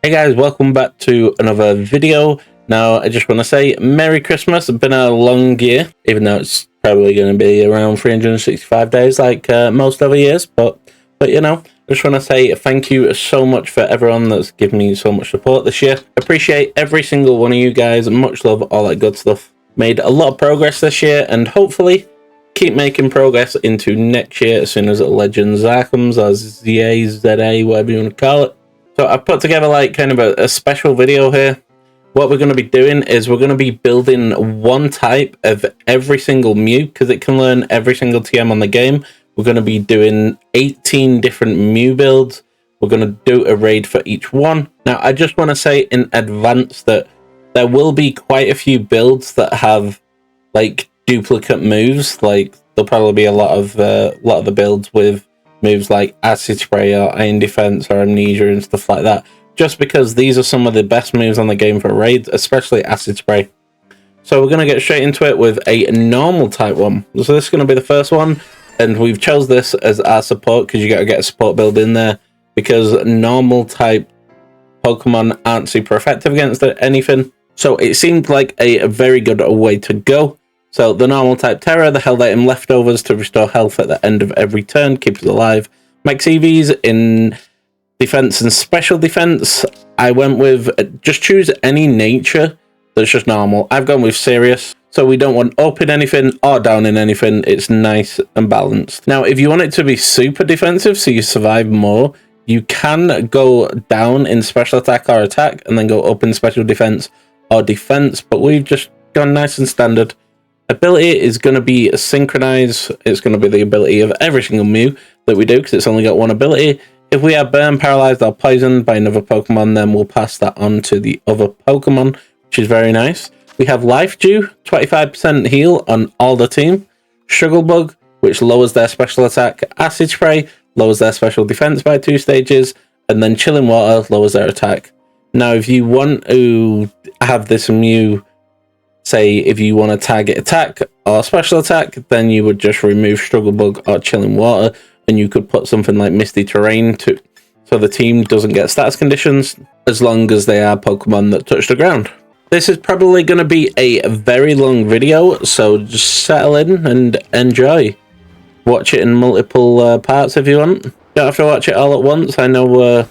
Hey guys, welcome back to another video. Now, I just want to say Merry Christmas. It's been a long year, even though it's probably going to be around 365 days like most other years. But you know, I just want to say thank you so much for everyone that's given me so much support this year. Appreciate every single one of you guys. Much love, all that good stuff. Made a lot of progress this year, and hopefully keep making progress into next year as soon as Legends comes, or ZA, ZA, whatever you want to call it. So I've put together like kind of a special video here. What we're going to be doing is we're going to be building one type of every single Mew, because it can learn every single TM on the game. We're going to be doing 18 different Mew builds. We're going to do a raid for each one. Now, I just want to say in advance that there will be quite a few builds that have like duplicate moves. Like there'll probably be a lot of the builds with moves like Acid Spray or Iron Defense or Amnesia and stuff like that, just because these are some of the best moves on the game for raids, especially Acid Spray. So we're going to get straight into it with a normal type one. So this is going to be the first one, and we've chose this as our support because you got to get a support build in there, because normal type Pokemon aren't super effective against anything. So it seemed like a very good way to go. So the normal type Tera, the held item leftovers to restore health at the end of every turn, keeps us alive. Max EVs in defense and special defense. I went with just choose any nature that's just normal. I've gone with serious, so we don't want up in anything or down in anything. It's nice and balanced. Now, if you want it to be super defensive so you survive more, you can go down in special attack or attack and then go up in special defense or defense, but we've just gone nice and standard. Ability is going to be synchronize. It's going to be the ability of every single Mew that we do, because it's only got one ability. If we are burned, paralyzed, or poisoned by another Pokemon, then we'll pass that on to the other Pokemon, which is very nice. We have Life Dew, 25% heal on all the team. Struggle Bug, which lowers their special attack. Acid Spray lowers their special defense by 2 stages. And then Chilling Water lowers their attack. Now, if you want to have this Mew, say if you want to target attack or special attack, then you would just remove Struggle Bug or Chilling Water, and you could put something like Misty Terrain so the team doesn't get status conditions as long as they are Pokemon that touch the ground. This is probably going to be a very long video, so just settle in and enjoy. Watch it in multiple parts if you want. Don't have to watch it all at once. I know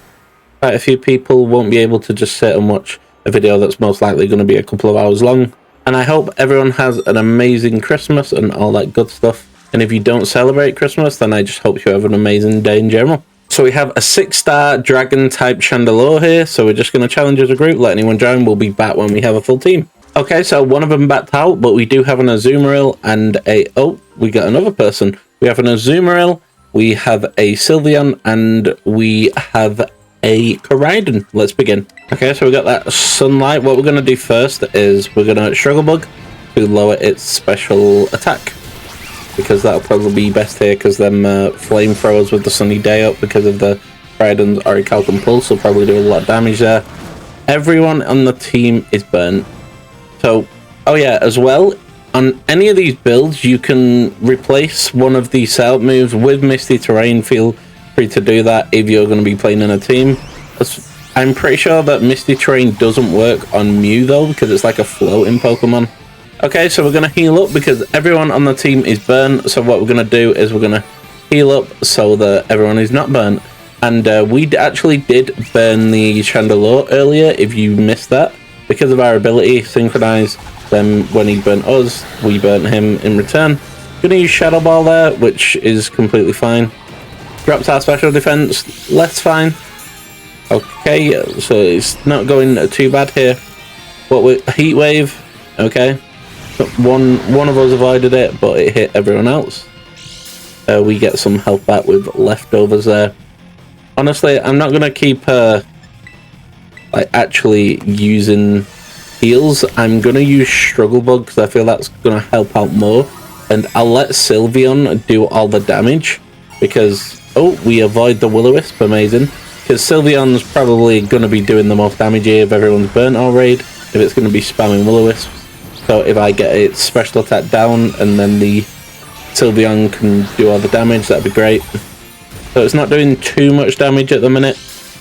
quite a few people won't be able to just sit and watch a video that's most likely going to be a couple of hours long. And I hope everyone has an amazing Christmas and all that good stuff. And if you don't celebrate Christmas, then I just hope you have an amazing day in general. So we have a 6-star Dragon type Chandelure here. So we're just going to challenge as a group. Let anyone join. We'll be back when we have a full team. Okay, so one of them backed out, but we do have an Azumarill and a... Oh, we got another person. We have an Azumarill, we have a Sylveon, and we have a Koraidon. Let's begin. Okay, so we got that Sunlight. What we're going to do first is we're going to Struggle Bug to lower its special attack, because that'll probably be best here, because them flamethrowers with the Sunny Day up because of the Koraidon's Orichalcum Pulse will probably do a lot of damage there. Everyone on the team is burnt. So, oh yeah, as well, on any of these builds, you can replace one of the setup moves with Misty Terrain. Feel free to do that if you're going to be playing in a team. I'm pretty sure that Misty Terrain doesn't work on Mew though, because it's like a floating Pokemon. Okay, so we're going to heal up because everyone on the team is burnt. So what we're going to do is we're going to heal up so that everyone is not burnt. And we actually did burn the Chandelure earlier, if you missed that. Because of our ability, Synchronize, then when he burnt us, we burnt him in return. Going to use Shadow Ball there, which is completely fine. Drops our special defense, less fine. Okay, so it's not going too bad here. What with Heat Wave, okay. One of us avoided it, but it hit everyone else. We get some health back with leftovers there. Honestly, I'm not gonna keep like actually using heals. I'm gonna use Struggle Bug because I feel that's gonna help out more, and I'll let Sylveon do all the damage because we avoid the Will-O-Wisp. Amazing. Because Sylveon's probably going to be doing the most damage here if everyone's burnt or raid, if it's going to be spamming Will-O-Wisps. So if I get its special attack down and then the Sylveon can do all the damage, that'd be great. So it's not doing too much damage at the minute.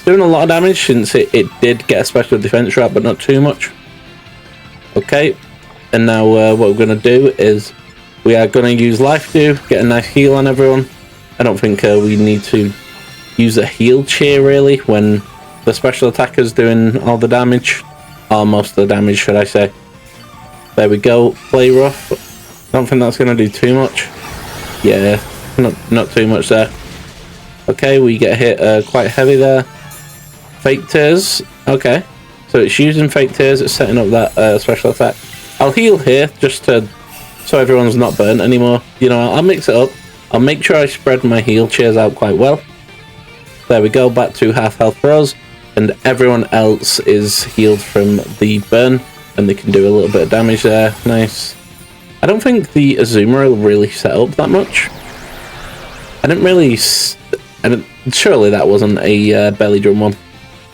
Doing a lot of damage since it did get a special defense drop, but not too much. Okay, and now what we're going to do is we are going to use Life Dew, get a nice heal on everyone. I don't think we need to use a heal cheer really when the special attacker's doing all the damage, or most of the damage should I say. There we go, play rough. Don't think that's going to do too much. Yeah, not too much there. Okay, we get hit quite heavy there. Fake tears. Okay, so it's using fake tears. It's setting up that special attack. I'll heal here just so everyone's not burnt anymore. You know, I'll mix it up. I'll make sure I spread my heal cheers out quite well. There we go, back to half health for us, and everyone else is healed from the burn, and they can do a little bit of damage there. Nice. I don't think the Azumarill really set up that much. I didn't really. Surely that wasn't a belly drum one.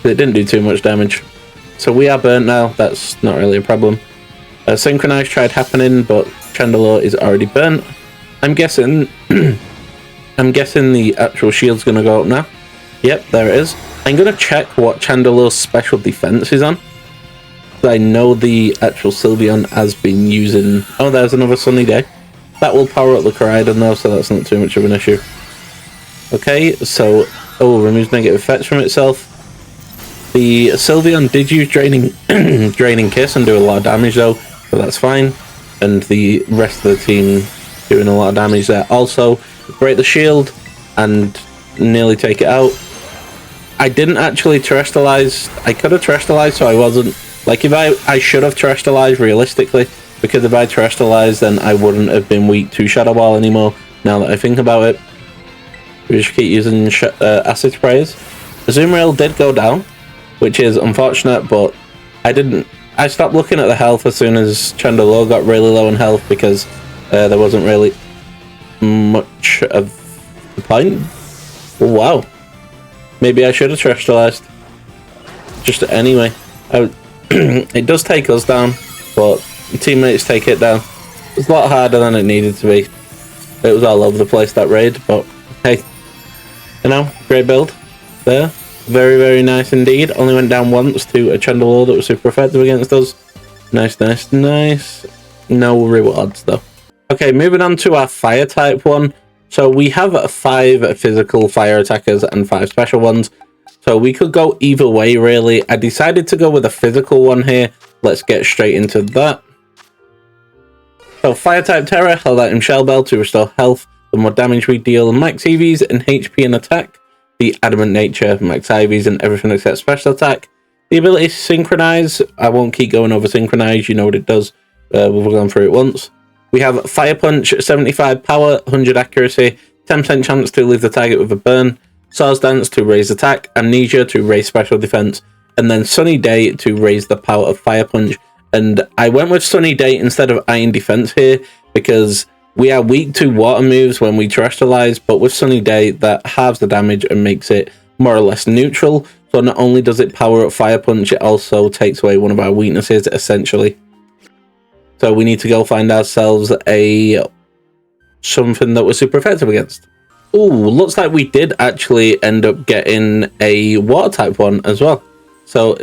It didn't do too much damage. So we are burnt now. That's not really a problem. Synchronize tried happening, but Chandelure is already burnt. I'm guessing. I'm guessing the actual shield's gonna go up now. Yep, there it is. I'm gonna check what Chandelure's special defense is on. I know the actual Sylveon has been using. Oh, there's another sunny day. That will power up the Koraidon though, so that's not too much of an issue. Okay, so removes negative effects from itself. The Sylveon did use draining kiss and do a lot of damage though, so that's fine. And the rest of the team doing a lot of damage there. Also, break the shield and nearly take it out. I didn't actually terrestrialize. I could have terrestrialized, so I wasn't. Like, if I should have terrestrialized realistically, because if I terrestrialized, then I wouldn't have been weak to Shadow Ball anymore. Now that I think about it, we just keep using acid sprays. Azumarill did go down, which is unfortunate, but I stopped looking at the health as soon as Chandelure got really low in health because there wasn't really much of the point. Wow, maybe I should have terrestrialized. Just anyway, it does take us down, but the teammates take it down. It's a lot harder than it needed to be. It was all over the place, that raid, but hey, you know, great build there. Very, very nice indeed. Only went down once to a Chandelure that was super effective against us. Nice, nice, nice. No rewards though. Okay, moving on to our fire type one. So we have 5 physical fire attackers and 5 special ones. So we could go either way really. I decided to go with a physical one here. Let's get straight into that. So fire type Tera, held out in Shell Bell to restore health. The more damage we deal, max EVs and HP and attack. The adamant nature, max IVs and everything except special attack. The ability to synchronize. I won't keep going over synchronize, you know what it does. We've gone through it once. We have Fire Punch, 75 power, 100 accuracy, 10% chance to leave the target with a burn, Swords Dance to raise attack, Amnesia to raise special defense, and then Sunny Day to raise the power of Fire Punch. And I went with Sunny Day instead of Iron Defense here because we are weak to water moves when we terrestrialize, but with Sunny Day that halves the damage and makes it more or less neutral. So not only does it power up Fire Punch, it also takes away one of our weaknesses essentially. So we need to go find ourselves something that we're super effective against. Ooh, looks like we did actually end up getting a water type one as well. So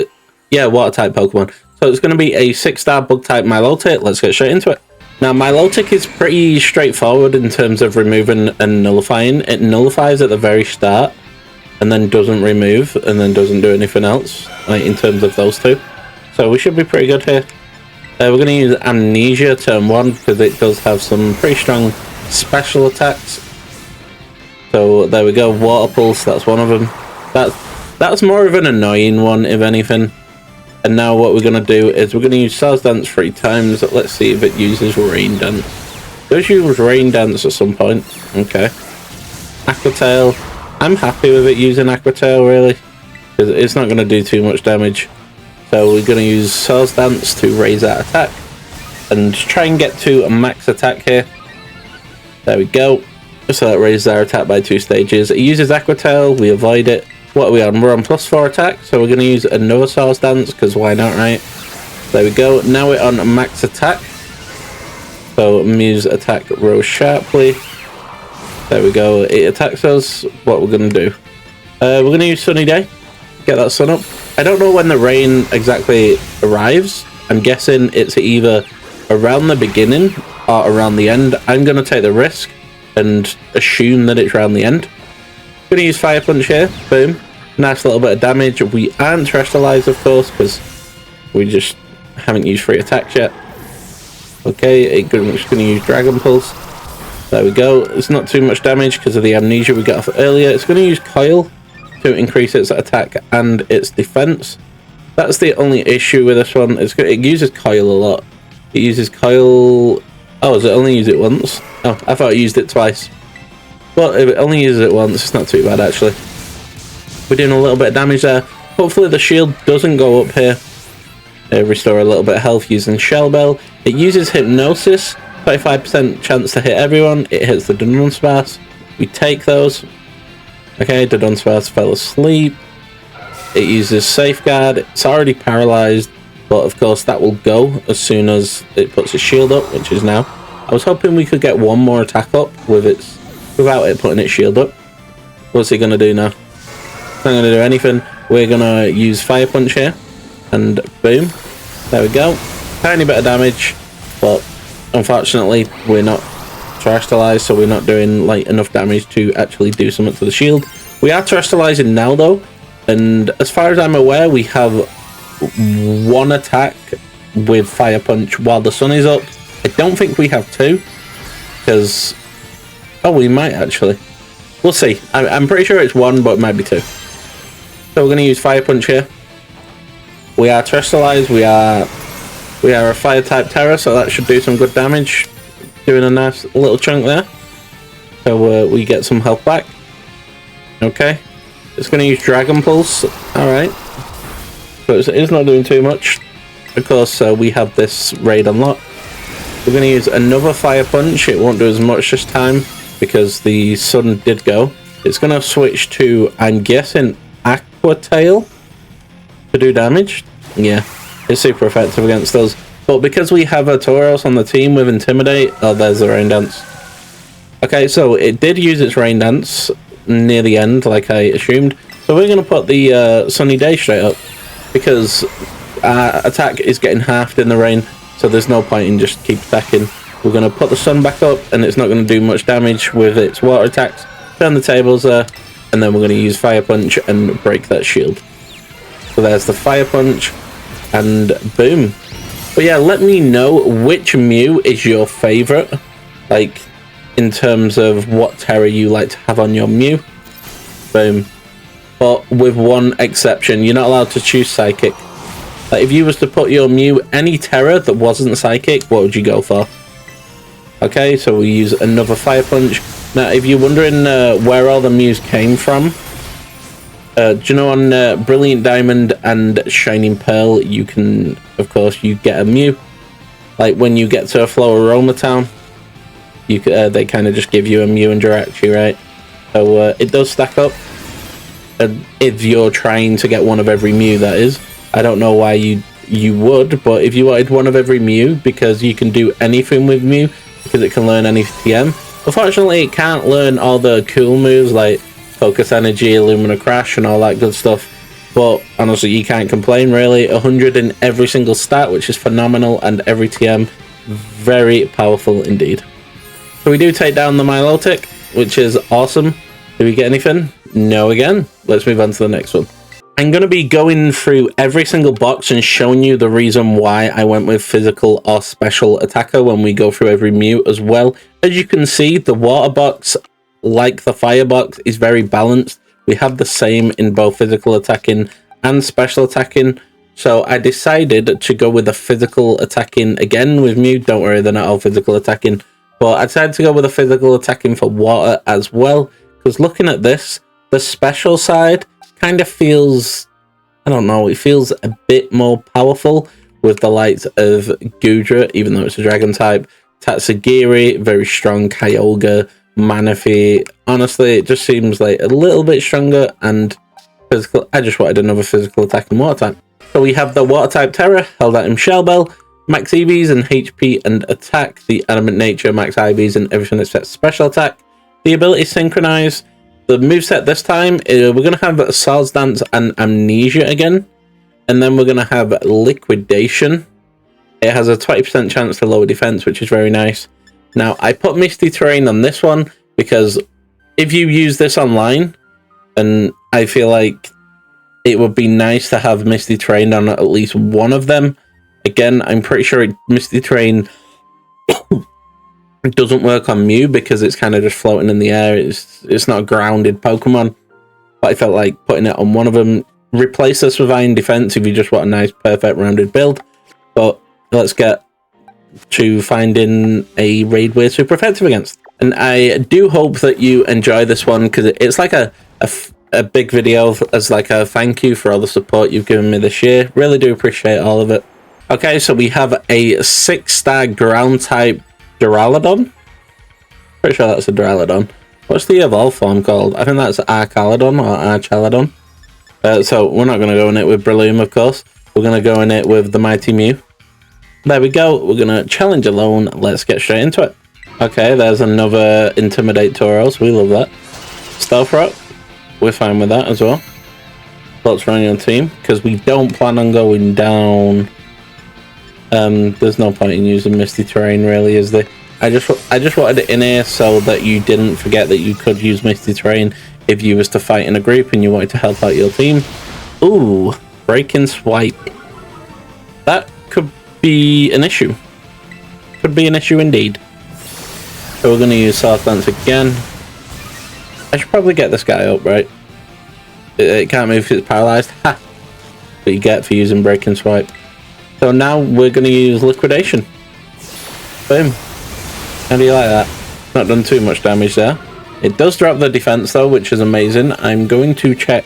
yeah, water type Pokemon. So it's going to be a 6-star bug type Milotic. Let's get straight into it. Now Milotic is pretty straightforward in terms of removing and nullifying. It nullifies at the very start and then doesn't remove and then doesn't do anything else, like in terms of those two. So we should be pretty good here. We're going to use Amnesia turn 1 because it does have some pretty strong special attacks. So there we go, Water Pulse, that's one of them. That's more of an annoying one, if anything. And now what we're going to do is we're going to use Swords Dance 3 times. Let's see if it uses Rain Dance. It does use Rain Dance at some point. Okay. Aqua Tail. I'm happy with it using Aqua Tail, really. Because it's not going to do too much damage. So we're going to use Swords Dance to raise that attack. And try and get to a max attack here. There we go. So that raises our attack by 2 stages. It uses Aqua Tail. We avoid it. What are we on? We're on +4 attack. So we're going to use another Swords Dance. Because why not, right? There we go. Now we're on max attack. So Muse attack rose sharply. There we go. It attacks us. What we're going to do? We're going to use Sunny Day. get that sun up. I don't know when the rain exactly arrives. I'm guessing it's either around the beginning or around the end. I'm going to take the risk and assume that it's around the end. Going to use Fire Punch here. Boom. Nice little bit of damage. We aren't Terrestrialized, of course, because we just haven't used free attacks yet. Okay, we're just going to use Dragon Pulse. There we go. It's not too much damage because of the amnesia we got off earlier. It's going to use Coil to increase its attack and its defense. That's the only issue with this one. It uses Coil a lot. It uses Coil... Oh, does it only use it once? Oh, I thought it used it twice. But if it only uses it once, it's not too bad, actually. We're doing a little bit of damage there. Hopefully the shield doesn't go up here. Restore a little bit of health using Shell Bell. It uses Hypnosis. 25% chance to hit everyone. It hits the Dunsparce. We take those. Okay, the Dunsparce fell asleep. It uses Safeguard. It's already paralyzed, but of course that will go as soon as it puts its shield up, which is now. I was hoping we could get one more attack up without it putting its shield up. What's it going to do now? It's not going to do anything. We're going to use Fire Punch here. And boom. There we go. Tiny bit of damage, but unfortunately we're not Terrestrialized, so we're not doing like enough damage to actually do something to the shield. We are Terrestrializing now though, and as far as I'm aware, we have one attack with Fire Punch while the sun is up. I don't think we have two, because... Oh, we might actually. We'll see. I'm pretty sure it's one, but it might be two. So we're going to use Fire Punch here. We are Terrestrialized. We are a Fire type Tera, so that should do some good damage. Doing a nice little chunk there. So we get some health back. Okay. It's going to use Dragon Pulse. Alright. So it's not doing too much. Of course, we have this raid unlocked. We're going to use another Fire Punch. It won't do as much this time because the sun did go. It's going to switch to, I'm guessing, Aqua Tail to do damage. Yeah, it's super effective against us. But because we have a Tauros on the team with Intimidate... Oh, there's the Rain Dance. Okay, so it did use its Rain Dance near the end, like I assumed. So we're going to put the Sunny Day straight up, because our attack is getting halved in the rain, so there's no point in just keep attacking. We're going to put the sun back up, and it's not going to do much damage with its water attacks. Turn the tables there, and then we're going to use Fire Punch and break that shield. So there's the Fire Punch, and boom. But yeah, let me know which Mew is your favorite, like in terms of what Tera you like to have on your Mew. Boom. But with one exception, you're not allowed to choose Psychic. Like if you was to put your Mew any Tera that wasn't Psychic, what would you go for? Okay, so we use another Fire Punch. Now, if you're wondering where all the Mews came from, do you know on Brilliant Diamond and Shining Pearl, you can, of course, you get a Mew. Like when you get to a Floaroma town, you they kind of just give you a Mew and direct you, right? So it does stack up. If you're trying to get one of every Mew, that is. I don't know why you would, but if you wanted one of every Mew, because you can do anything with Mew, because it can learn any TM. Unfortunately, it can't learn all the cool moves like Focus Energy, Illumina Crash, and all that good stuff. But honestly, you can't complain, really. 100 in every single stat, which is phenomenal, and every TM, very powerful indeed. So we do take down the Milotic, which is awesome. Do we get anything? No again. Let's move on to the next one. I'm going to be going through every single box and showing you the reason why I went with physical or special attacker when we go through every Mew as well. As you can see, the water box, like the fire box, is very balanced. We have the same in both physical attacking and special attacking. So I decided to go with the physical attacking again with Mew. Don't worry, they're not all physical attacking. But I decided to go with the physical attacking for water as well. Because looking at this, the special side kind of feels, I don't know, it feels a bit more powerful with the likes of Gudra, even though it's a dragon type, Tatsugiri, very strong, Kyogre, Manaphy. Honestly, it just seems like a little bit stronger, and physical. I just wanted another physical attack and water type. So we have the water type Tera, held out in Shell Bell, max EVs and HP and attack, the element nature, max IVs and everything except special attack, the ability Synchronize, the moveset this time, we're going to have Swords Dance and Amnesia again. And then we're going to have Liquidation. It has a 20% chance to lower defense, which is very nice. Now, I put Misty Terrain on this one because if you use this online, and I feel like it would be nice to have Misty Terrain on at least one of them. Again, I'm pretty sure Misty Terrain doesn't work on Mew because it's kind of just floating in the air. It's not a grounded Pokemon. But I felt like putting it on one of them. Replace this with Iron Defense if you just want a nice, perfect, rounded build. But let's get to finding a raid we're super effective against. And I do hope that you enjoy this one because it's like a big video as like a thank you for all the support you've given me this year. Really do appreciate all of it. Okay, so we have a 6-star ground type Duraludon. Pretty sure that's a Duraludon. What's the evolved form called? I think that's Archaludon or Archaludon. So we're not going to go in it with Breloom, of course. We're going to go in it with the Mighty Mew. There we go. We're going to challenge alone. Let's get straight into it. Okay, there's another Intimidate Tauros. We love that. Stealth Rock. We're fine with that as well. Lots running on team because we don't plan on going down. There's no point in using Misty Terrain, really, is there? I just wanted it in here so that you didn't forget that you could use Misty Terrain if you was to fight in a group and you wanted to help out your team. Ooh, Breaking Swipe. That could be an issue. Could be an issue indeed. So we're going to use Swords Dance again. I should probably get this guy up, right? It can't move because it's paralyzed. Ha! What you get for using Breaking Swipe. So now we're going to use Liquidation. Boom. How do you like that? Not done too much damage there. It does drop the defense though, which is amazing. I'm going to check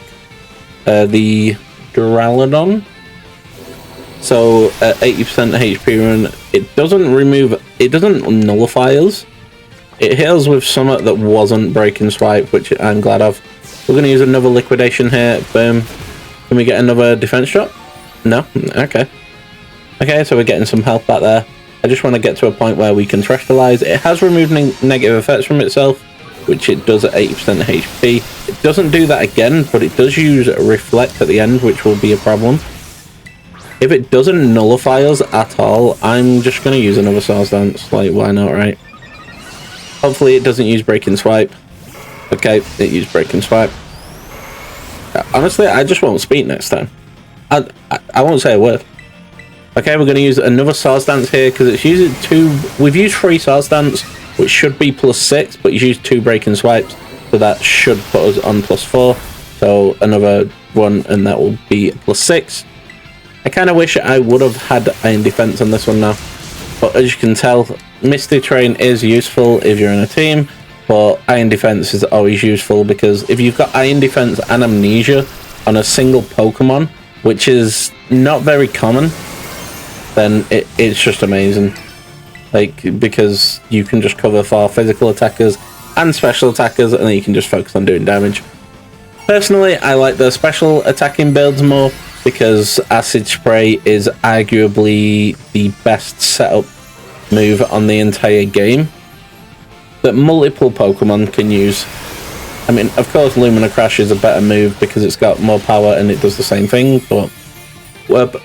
the Duraludon. So at 80% HP run, it doesn't nullify us. It heals with something that wasn't Breaking Swipe, which I'm glad of. We're going to use another Liquidation here. Boom. Can we get another defense drop? No? Okay. Okay, so we're getting some health back there. I just want to get to a point where we can Terastallize. It has removed negative effects from itself, which it does at 80% HP. It doesn't do that again, but it does use Reflect at the end, which will be a problem. If it doesn't nullify us at all, I'm just going to use another Swords Dance. Like, why not, right? Hopefully it doesn't use Breaking Swipe. Okay, it used Breaking Swipe. Honestly, I just won't speak next time. I won't say a word. Okay, we're going to use another Swords Dance here because it's using 2. We've used 3 Swords Dance, which should be +6, but you've used 2 Breaking Swipes, so that should put us on +4. So another one, and that will be +6. I kind of wish I would have had Iron Defense on this one now, but as you can tell, Misty Terrain is useful if you're in a team, but Iron Defense is always useful because if you've got Iron Defense and Amnesia on a single Pokemon, which is not very common, then it's just amazing. Like, because you can just cover for physical attackers and special attackers, and then you can just focus on doing damage. Personally, I like the special attacking builds more because Acid Spray is arguably the best setup move on the entire game that multiple Pokemon can use. I mean, of course, Lumina Crash is a better move because it's got more power and it does the same thing, but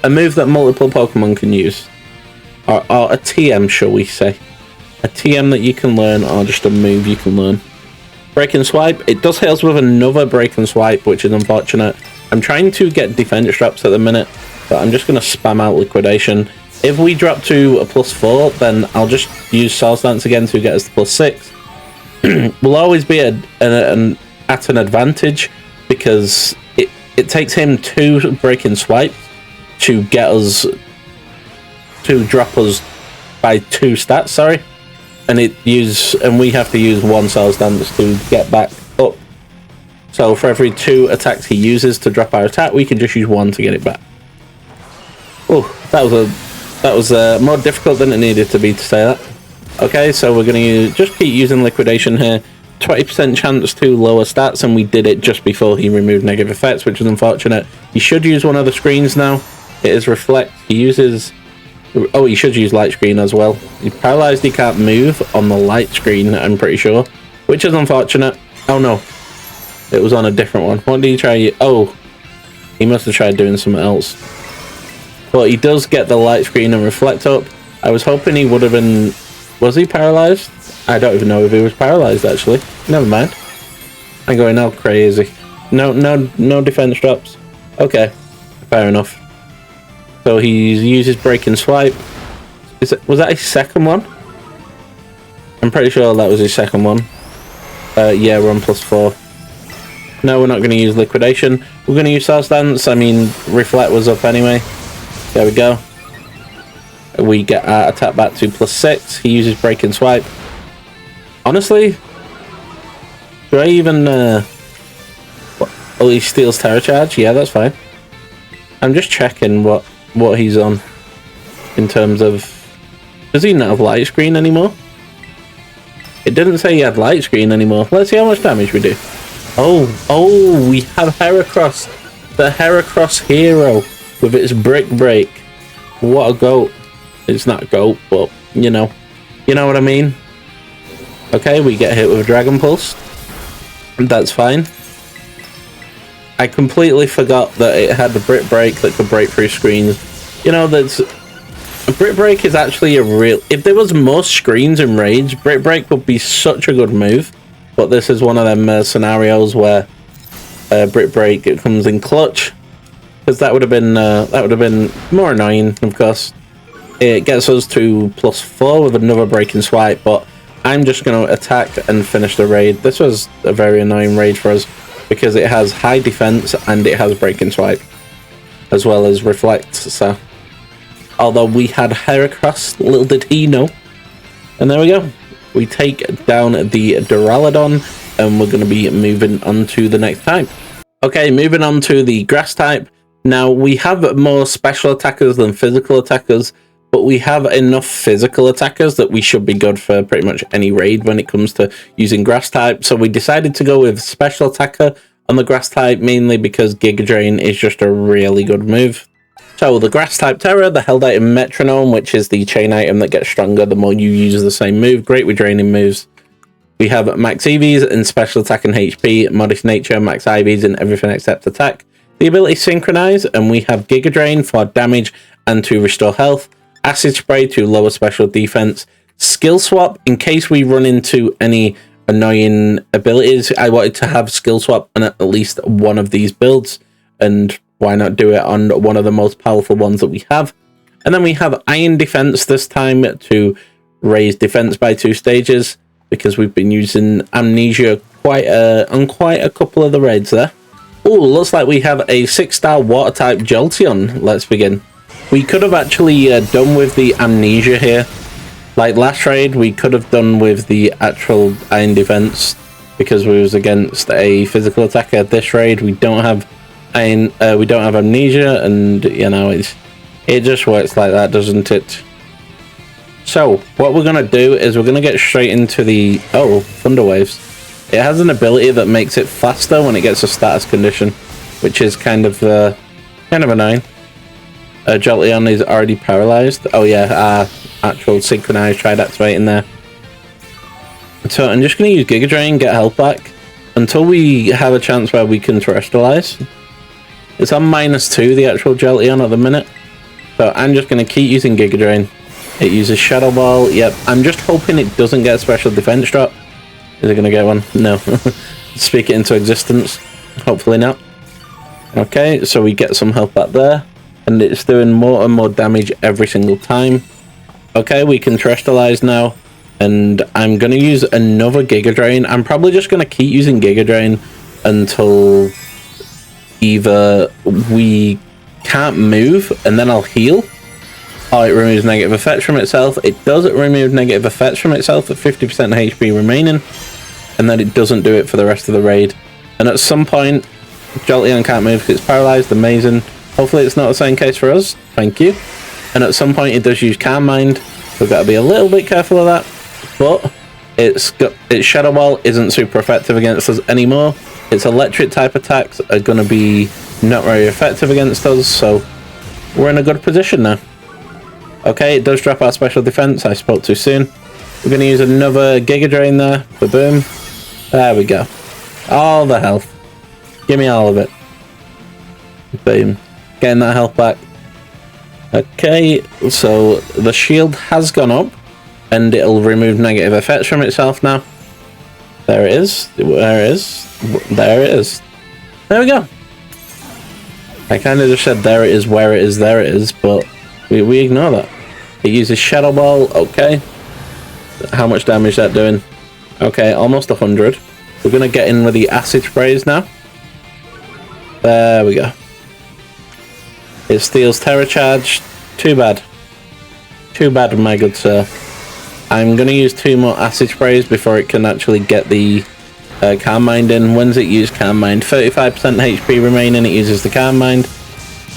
a move that multiple Pokemon can use. Or a TM, shall we say. A TM that you can learn, or just a move you can learn. Breaking Swipe. It does heals with another Breaking Swipe, which is unfortunate. I'm trying to get defense drops at the minute, but I'm just going to spam out Liquidation. If we drop to a +4, then I'll just use Swords Dance again to get us to +6. We'll always be at an advantage because it takes him 2 Breaking Swipes to get us, to drop us by 2 stats, sorry, and we have to use 1 Swords Dance to get back up. So for every 2 attacks he uses to drop our attack, we can just use 1 to get it back. Oh, that was more difficult than it needed to be to say that. Okay, so we're going to just keep using Liquidation here. 20% chance to lower stats, and we did it just before he removed negative effects, which is unfortunate. He should use one of the screens now. It is Reflect. He uses... Oh, he should use Light Screen as well. He's paralyzed, he can't move on the Light Screen, I'm pretty sure. Which is unfortunate. Oh no. It was on a different one. What did he try? Oh, he must have tried doing something else. But he does get the light screen and reflect up. I was hoping he would have been... Was he paralyzed? I don't even know if he was paralyzed, actually. Never mind. I'm going all crazy. No defense drops. Okay, fair enough. So he uses break and swipe. Was that his second one? I'm pretty sure that was his second one. Yeah, we're on +4. No, we're not going to use liquidation. We're going to use Source Dance. I mean, reflect was up anyway. There we go. We get our attack back to +6. He uses break and swipe. Honestly, do I even... Oh, he steals Tera charge? Yeah, that's fine. I'm just checking what he's on in terms of... Does he not have light screen anymore? It didn't say he had light screen anymore. Let's see how much damage we do. Oh, we have Heracross. The Heracross hero with its brick break. What a goat. It's not a goat, but you know what I mean. Okay, we get hit with a Dragon Pulse. That's fine. I completely forgot that it had the brick break that could break through screens. You know, that's... Brick break is actually a real... If there was more screens in Rage, brick break would be such a good move. But this is one of them scenarios where brick break it comes in clutch, because that would have been more annoying. Of course, it gets us to +4 with another break and swipe. But I'm just going to attack and finish the raid. This was a very annoying raid for us because it has high defense and it has break and swipe as well as reflect. So, although we had Heracross, little did he know. And there we go. We take down the Duraludon, and we're going to be moving on to the next type. Okay, moving on to the grass type. Now, we have more special attackers than physical attackers, but we have enough physical attackers that we should be good for pretty much any raid when it comes to using grass type. So we decided to go with special attacker on the grass type, mainly because Giga Drain is just a really good move. So the grass type Tera, the held item Metronome, which is the chain item that gets stronger the more you use the same move. Great with draining moves. We have max EVs in special attack and HP, modest nature, max IVs in everything except attack. The ability Synchronize, and we have Giga Drain for damage and to restore health. Acid Spray to lower special defense. Skill Swap, in case we run into any annoying abilities. I wanted to have Skill Swap on at least one of these builds, and why not do it on one of the most powerful ones that we have? And then we have Iron Defense this time to raise defense by 2 stages, because we've been using Amnesia on quite a couple of the raids there. Oh, looks like we have a 6-star water type Jolteon. Let's begin. We could have actually done with the Amnesia here. Like last raid, we could have done with the actual Iron Defense because we was against a physical attacker. This raid, we don't have we don't have Amnesia, and you know it just works like that, doesn't it? So what we're gonna do is we're gonna get straight into the Thunder Waves. It has an ability that makes it faster when it gets a status condition, which is kind of annoying. Jolteon is already paralyzed. Oh yeah, actual Synchronize tried activating there. So I'm just gonna use Giga Drain, get health back until we have a chance where we can terrestrialize. It's on -2, the actual Jolteon at the minute. So I'm just going to keep using Giga Drain. It uses Shadow Ball. Yep, I'm just hoping it doesn't get a special defense drop. Is it going to get one? No. Speak it into existence. Hopefully not. Okay, so we get some health back there. And it's doing more and more damage every single time. Okay, we can terrestrialize now. And I'm going to use another Giga Drain. I'm probably just going to keep using Giga Drain until either we can't move and then I'll heal, or it removes negative effects from itself. It doesn't remove negative effects from itself at 50% HP remaining, and then it doesn't do it for the rest of the raid. And at some point, Jolteon can't move because it's paralyzed. Amazing. Hopefully it's not the same case for us. Thank you. And at some point it does use Calm Mind. We've got to be a little bit careful of that. But its Shadow Ball isn't super effective against us anymore. Its electric type attacks are going to be not very effective against us, so we're in a good position now. Okay, it does drop our special defense. I spoke too soon. We're going to use another Giga Drain there. Boom. There we go. All the health. Give me all of it. Boom. Getting that health back. Okay, so the shield has gone up, and it'll remove negative effects from itself now. There it is. There it is. There it is. There we go. I kind of just said there it is, where it is, there it is, but we ignore that. It uses Shadow Ball. Okay. How much damage is that doing? Okay, almost 100. We're going to get in with the acid sprays now. There we go. It steals Tera charge. Too bad. Too bad, my good sir. I'm going to use 2 more acid sprays before it can actually get the Calm Mind in. When's it use Calm Mind? 35% HP remaining, it uses the Calm Mind.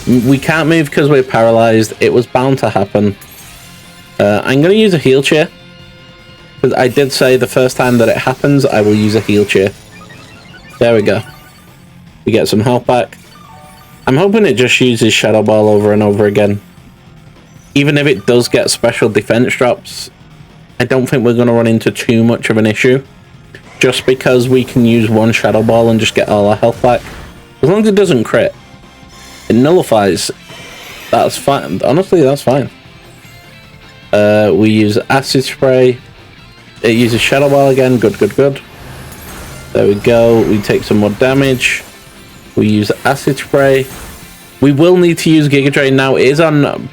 We can't move because we're paralyzed. It was bound to happen. I'm going to use a heal cheer. Because I did say the first time that it happens, I will use a heal cheer. There we go. We get some health back. I'm hoping it just uses Shadow Ball over and over again. Even if it does get special defense drops, I don't think we're going to run into too much of an issue. Just because we can use 1 Shadow Ball and just get all our health back. As long as it doesn't crit. It nullifies. That's fine. Honestly, that's fine. We use Acid Spray. It uses Shadow Ball again. Good, good, good. There we go. We take some more damage. We use Acid Spray. We will need to use Giga Drain now. It is on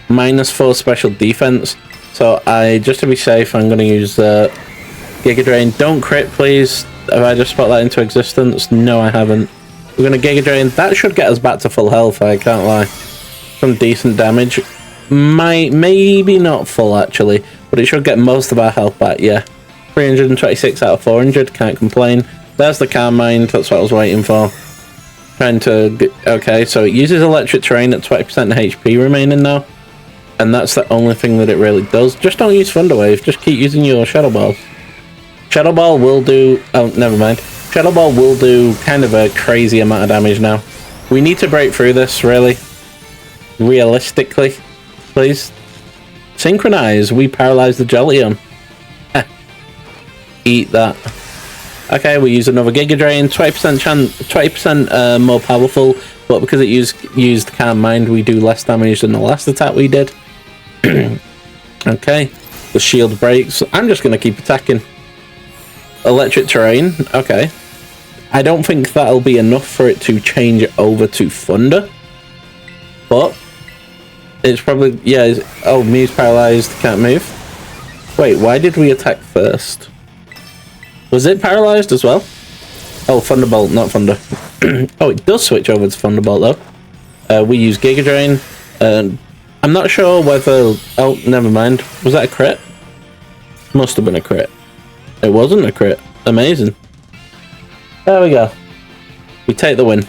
-4 special defense. So just to be safe, I'm going to use Giga Drain. Don't crit, please. Have I just spot that into existence? No, I haven't. We're going to Giga Drain. That should get us back to full health, I can't lie. Some decent damage. Maybe not full, actually. But it should get most of our health back, yeah. 326 out of 400, can't complain. There's the Calm Mind, that's what I was waiting for. Trying to... Okay, so it uses Electric Terrain at 20% HP remaining now. And that's the only thing that it really does. Just don't use Thunder Wave, just keep using your Shadow Balls. Shadow Ball will do... Oh, never mind. Shadow Ball will do kind of a crazy amount of damage now. We need to break through this, really. Realistically, please. Synchronize. We paralyze the Jolteon. Eat that. Okay, we use another Giga Drain. 20% more powerful, but because it used Calm Mind, we do less damage than the last attack we did. Okay, the shield breaks. I'm just going to keep attacking. Electric Terrain. Okay. I don't think that'll be enough for it to change over to Thunder. But it's probably... Yeah. Oh, Mew's paralyzed. Can't move. Wait, why did we attack first? Was it paralyzed as well? Oh, Thunderbolt, not Thunder. Oh, it does switch over to Thunderbolt, though. We use Giga Drain. I'm not sure whether... Oh, never mind. Was that a crit? Must have been a crit. It wasn't a crit. Amazing. There we go. We take the win.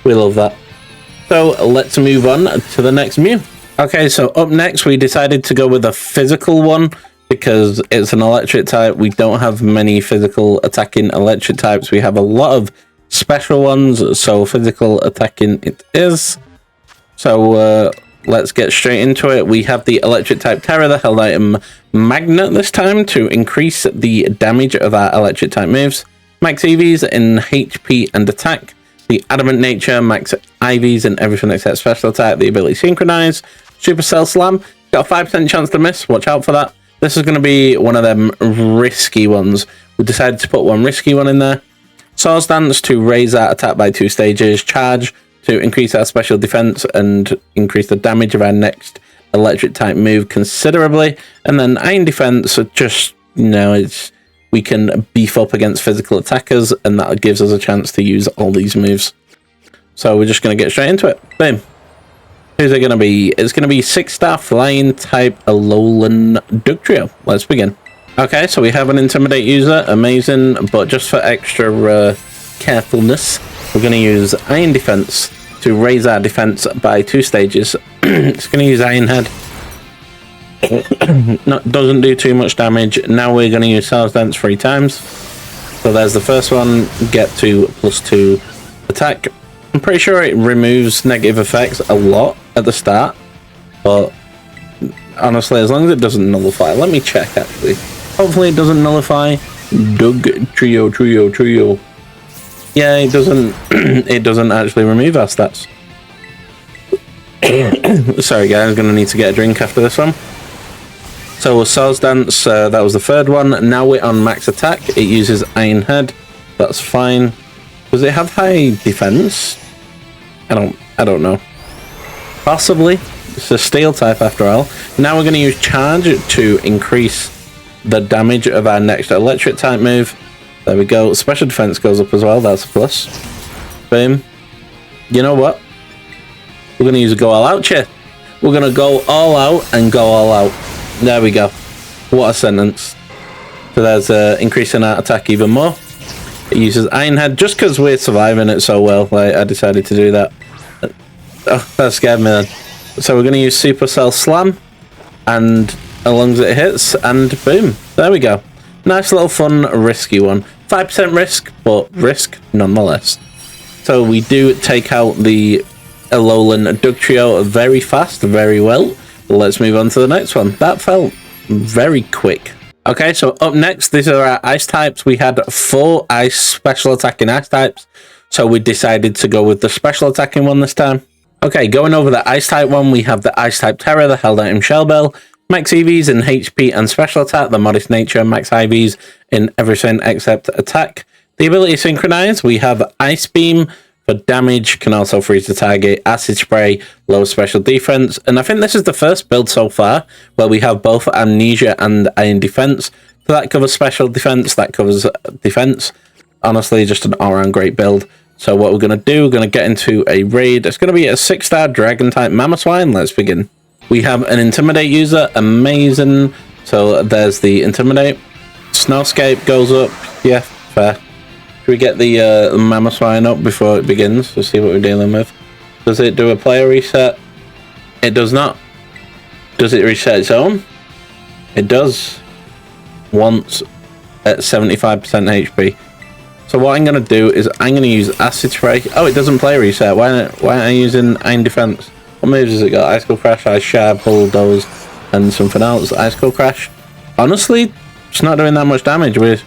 We love that. So let's move on to the next Mew. Okay, so up next we decided to go with a physical one because it's an electric type. We don't have many physical attacking electric types. We have a lot of special ones, so physical attacking it is. So let's get straight into it. We have the electric type Tera, the held item Magnet this time to increase the damage of our electric type moves. Max EVs in HP and attack. The adamant nature, max IVs and everything except special attack. The ability synchronize. Supercell Slam. Got a 5% chance to miss. Watch out for that. This is going to be one of them risky ones. We decided to put one risky one in there. Swords Dance to raise our attack by 2 stages. Charge to increase our special defense and increase the damage of our next electric type move considerably. And then Iron Defense, just, you know, we can beef up against physical attackers, and that gives us a chance to use all these moves. So we're just going to get straight into it. Boom. Who's it going to be? It's going to be 6-star flying type Alolan Dugtrio. Let's begin. Okay, so we have an Intimidate user. Amazing. But just for extra carefulness, we're going to use Iron Defense to raise our defense by 2 stages. It's going to use Iron Head. Doesn't do too much damage. Now we're going to use Swords Dance 3 times. So there's the first one. Get to +2 attack. I'm pretty sure it removes negative effects a lot at the start, but honestly, as long as it doesn't nullify. Let me check, actually. Hopefully it doesn't nullify. Dugtrio. Yeah, it doesn't. It doesn't actually remove our stats. Sorry, guys. I'm gonna need to get a drink after this one. So Swords Dance, that was the third one. Now we're on max attack. It uses Iron Head. That's fine. Does it have high defense? I don't know. Possibly. It's a steel type after all. Now we're going to use charge to increase the damage of our next electric type move. There we go. Special defense goes up as well. That's a plus. Boom. You know what? We're going to use a go all out here. We're going to go all out and go all out. There we go. What a sentence. So there's increasing our attack even more. It uses Iron Head just because we're surviving it so well. Like, I decided to do that. Oh, that scared me then. So we're going to use Supercell Slam, and as long as it hits, and boom, there we go. Nice little fun, risky one. 5% risk, but risk nonetheless. So we do take out the Alolan Dugtrio very fast, very well. Let's move on to the next one. That felt very quick. Okay, so up next, these are our ice types. We had 4 ice special attacking ice types, so we decided to go with the special attacking one this time. Okay, going over the ice type one, we have the ice type Tera, the held item Shell Bell, max EVs in HP and special attack, the modest nature, max IVs in everything except attack. The ability Synchronize, we have Ice Beam for damage, can also freeze the target, Acid Spray, low special defense, and I think this is the first build so far where we have both Amnesia and Iron Defense. So that covers special defense, that covers defense. Honestly, just an all-around great build. So what we're going to do, we're going to get into a raid. It's going to be a 6-star dragon type Mamoswine. Let's begin. We have an Intimidate user. Amazing. So there's the Intimidate. Snowscape goes up. Yeah, fair. Should we get the Mamoswine up before it begins to see what we're dealing with? Does it do a player reset? It does not. Does it reset its own? It does. Once at 75% HP. So what I'm going to do is I'm going to use Acid Spray. Oh, it doesn't play reset. Why aren't I using Iron Defense? What moves has it got? Icicle Crash, Ice Shard, Bulldoze, and something else. Icicle Crash. Honestly, it's not doing that much damage. We're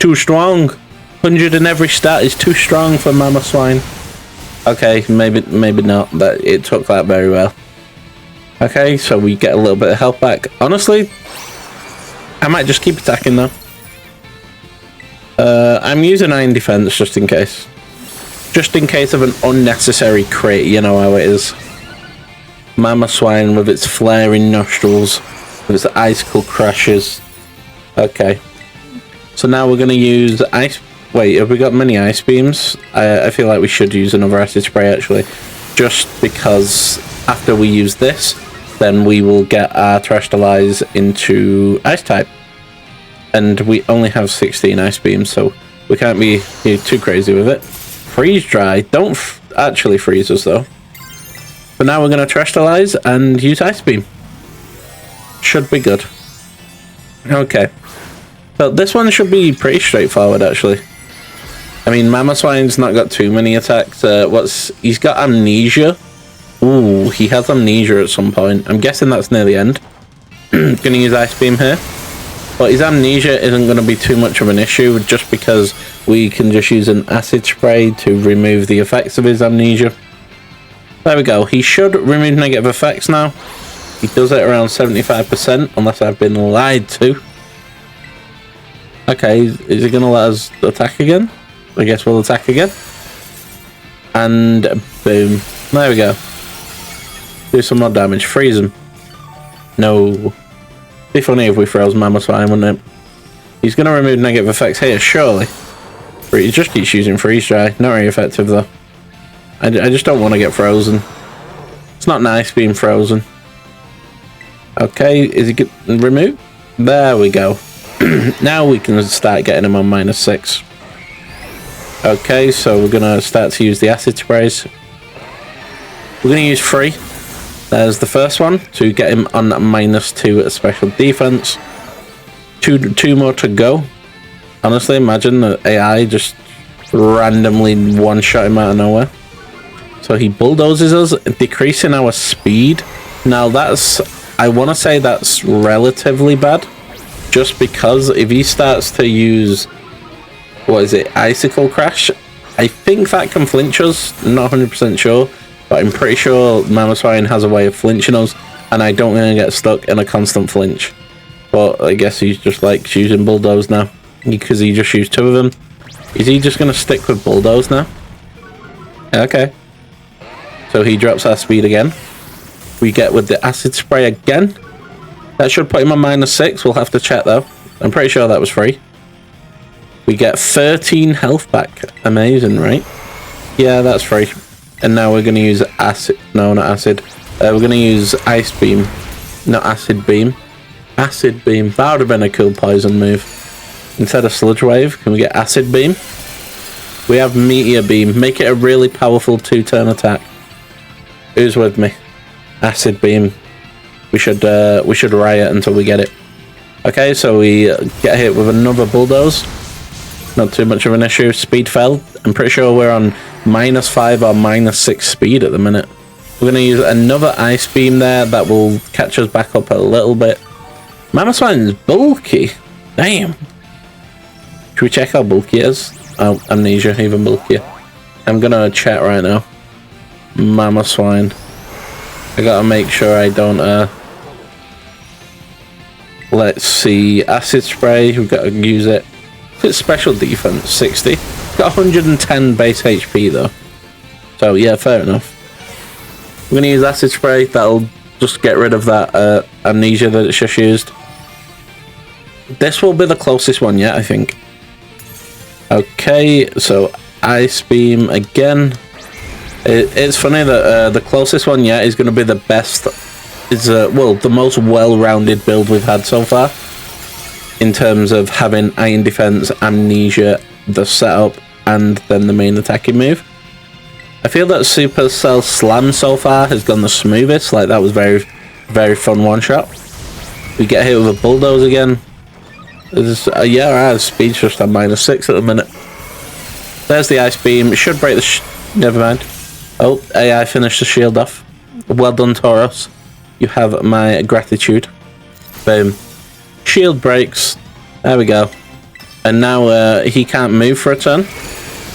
too strong. 100 in every stat is too strong for Mamoswine. Okay, maybe not, but it took that very well. Okay, so we get a little bit of health back. Honestly, I might just keep attacking though. I'm using Iron Defense just in case. Just in case of an unnecessary crit, you know how it is. Mamoswine with its flaring nostrils, with its icicle crashes. Okay. So now we're going to use ice... Wait, have we got many ice beams? I feel like we should use another acid spray actually. Just because after we use this, then we will get our Terastallize into ice type. And we only have 16 ice beams, so we can't be too crazy with it. Freeze dry. Don't actually freeze us though. But now we're going to Terastallize and use ice beam. Should be good. Okay. So this one should be pretty straightforward actually. I mean, Mamoswine's not got too many attacks. He's got Amnesia. Ooh, he has Amnesia at some point. I'm guessing that's near the end. Gonna use Ice Beam here. But his Amnesia isn't going to be too much of an issue just because we can just use an Acid Spray to remove the effects of his Amnesia. There we go. He should remove negative effects now. He does it around 75% unless I've been lied to. Okay, is he going to let us attack again? I guess we'll attack again. And boom. There we go. Do some more damage. Freeze him. No. Be funny if we froze Mamoswine, wouldn't it? He's going to remove negative effects here, surely. But he just keeps using Freeze Dry. Not very effective, though. I just don't want to get frozen. It's not nice being frozen. Okay, is he getting removed? There we go. Now we can start getting him on -6. Okay, so we're going to start to use the acid sprays. We're going to use 3. There's the first one to get him on -2 at special defense. Two more to go. Honestly, imagine the AI just randomly one-shot him out of nowhere. So he bulldozes us, decreasing our speed. Now that's, I want to say that's relatively bad. Just because if he starts to use, what is it, Icicle Crash, I think that can flinch us, not 100% sure, but I'm pretty sure Mamoswine has a way of flinching us, and I don't want to get stuck in a constant flinch. But I guess he's just like using Bulldoze now, because he just used 2 of them. Is he just going to stick with Bulldoze now? Okay. So he drops our speed again. We get with the Acid Spray again. That should put him on -6. We'll have to check though. I'm pretty sure that was free. We get 13 health back. Amazing, right? Yeah, that's free. And now we're going to use acid. No, not acid. We're going to use Ice Beam. Not Acid Beam. Acid Beam. That would have been a cool poison move. Instead of Sludge Wave, can we get Acid Beam? We have Meteor Beam. Make it a really powerful 2-turn attack. Who's with me? Acid Beam. We should riot until we get it. Okay, so we get hit with another Bulldoze. Not too much of an issue. Speed fell. I'm pretty sure we're on -5 or -6 speed at the minute. We're going to use another Ice Beam there. That will catch us back up a little bit. Mamoswine's bulky. Damn. Should we check how bulky it is? Oh, Amnesia, even bulkier. I'm going to check right now. Mamoswine. I got to make sure I don't... Let's see. Acid Spray. We've got to use it. It's special defense, 60. Got 110 base HP though. So yeah, fair enough. We're going to use Acid Spray. That'll just get rid of that amnesia that it's just used. This will be the closest one yet, I think. Okay, so Ice Beam again. It's funny that the closest one yet is going to be the best. Is well, the most well-rounded build we've had so far. In terms of having Iron Defense, Amnesia, the setup, and then the main attacking move. I feel that Supercell Slam so far has gone the smoothest. Like, that was very, very fun one-shot. We get hit with a Bulldoze again. Yeah, our speed's just on -6 at the minute. There's the Ice Beam. It should break the... Never mind. Oh, AI finished the shield off. Well done, Tauros. You have my gratitude. Boom. Shield breaks. There we go. And now he can't move for a turn.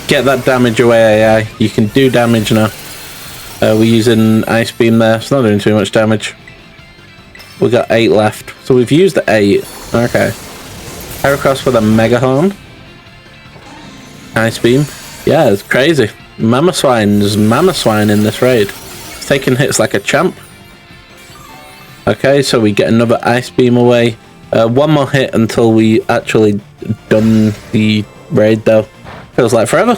Get that damage away, AI. You can do damage now. We're using Ice Beam there. It's not doing too much damage. We've got 8 left. So we've used the 8. Okay. Heracross with a Mega Horn. Ice Beam. Yeah, it's crazy. Mamoswine in this raid. It's taking hits like a champ. Okay, so we get another Ice Beam away. One more hit until we actually done the raid though. Feels like forever.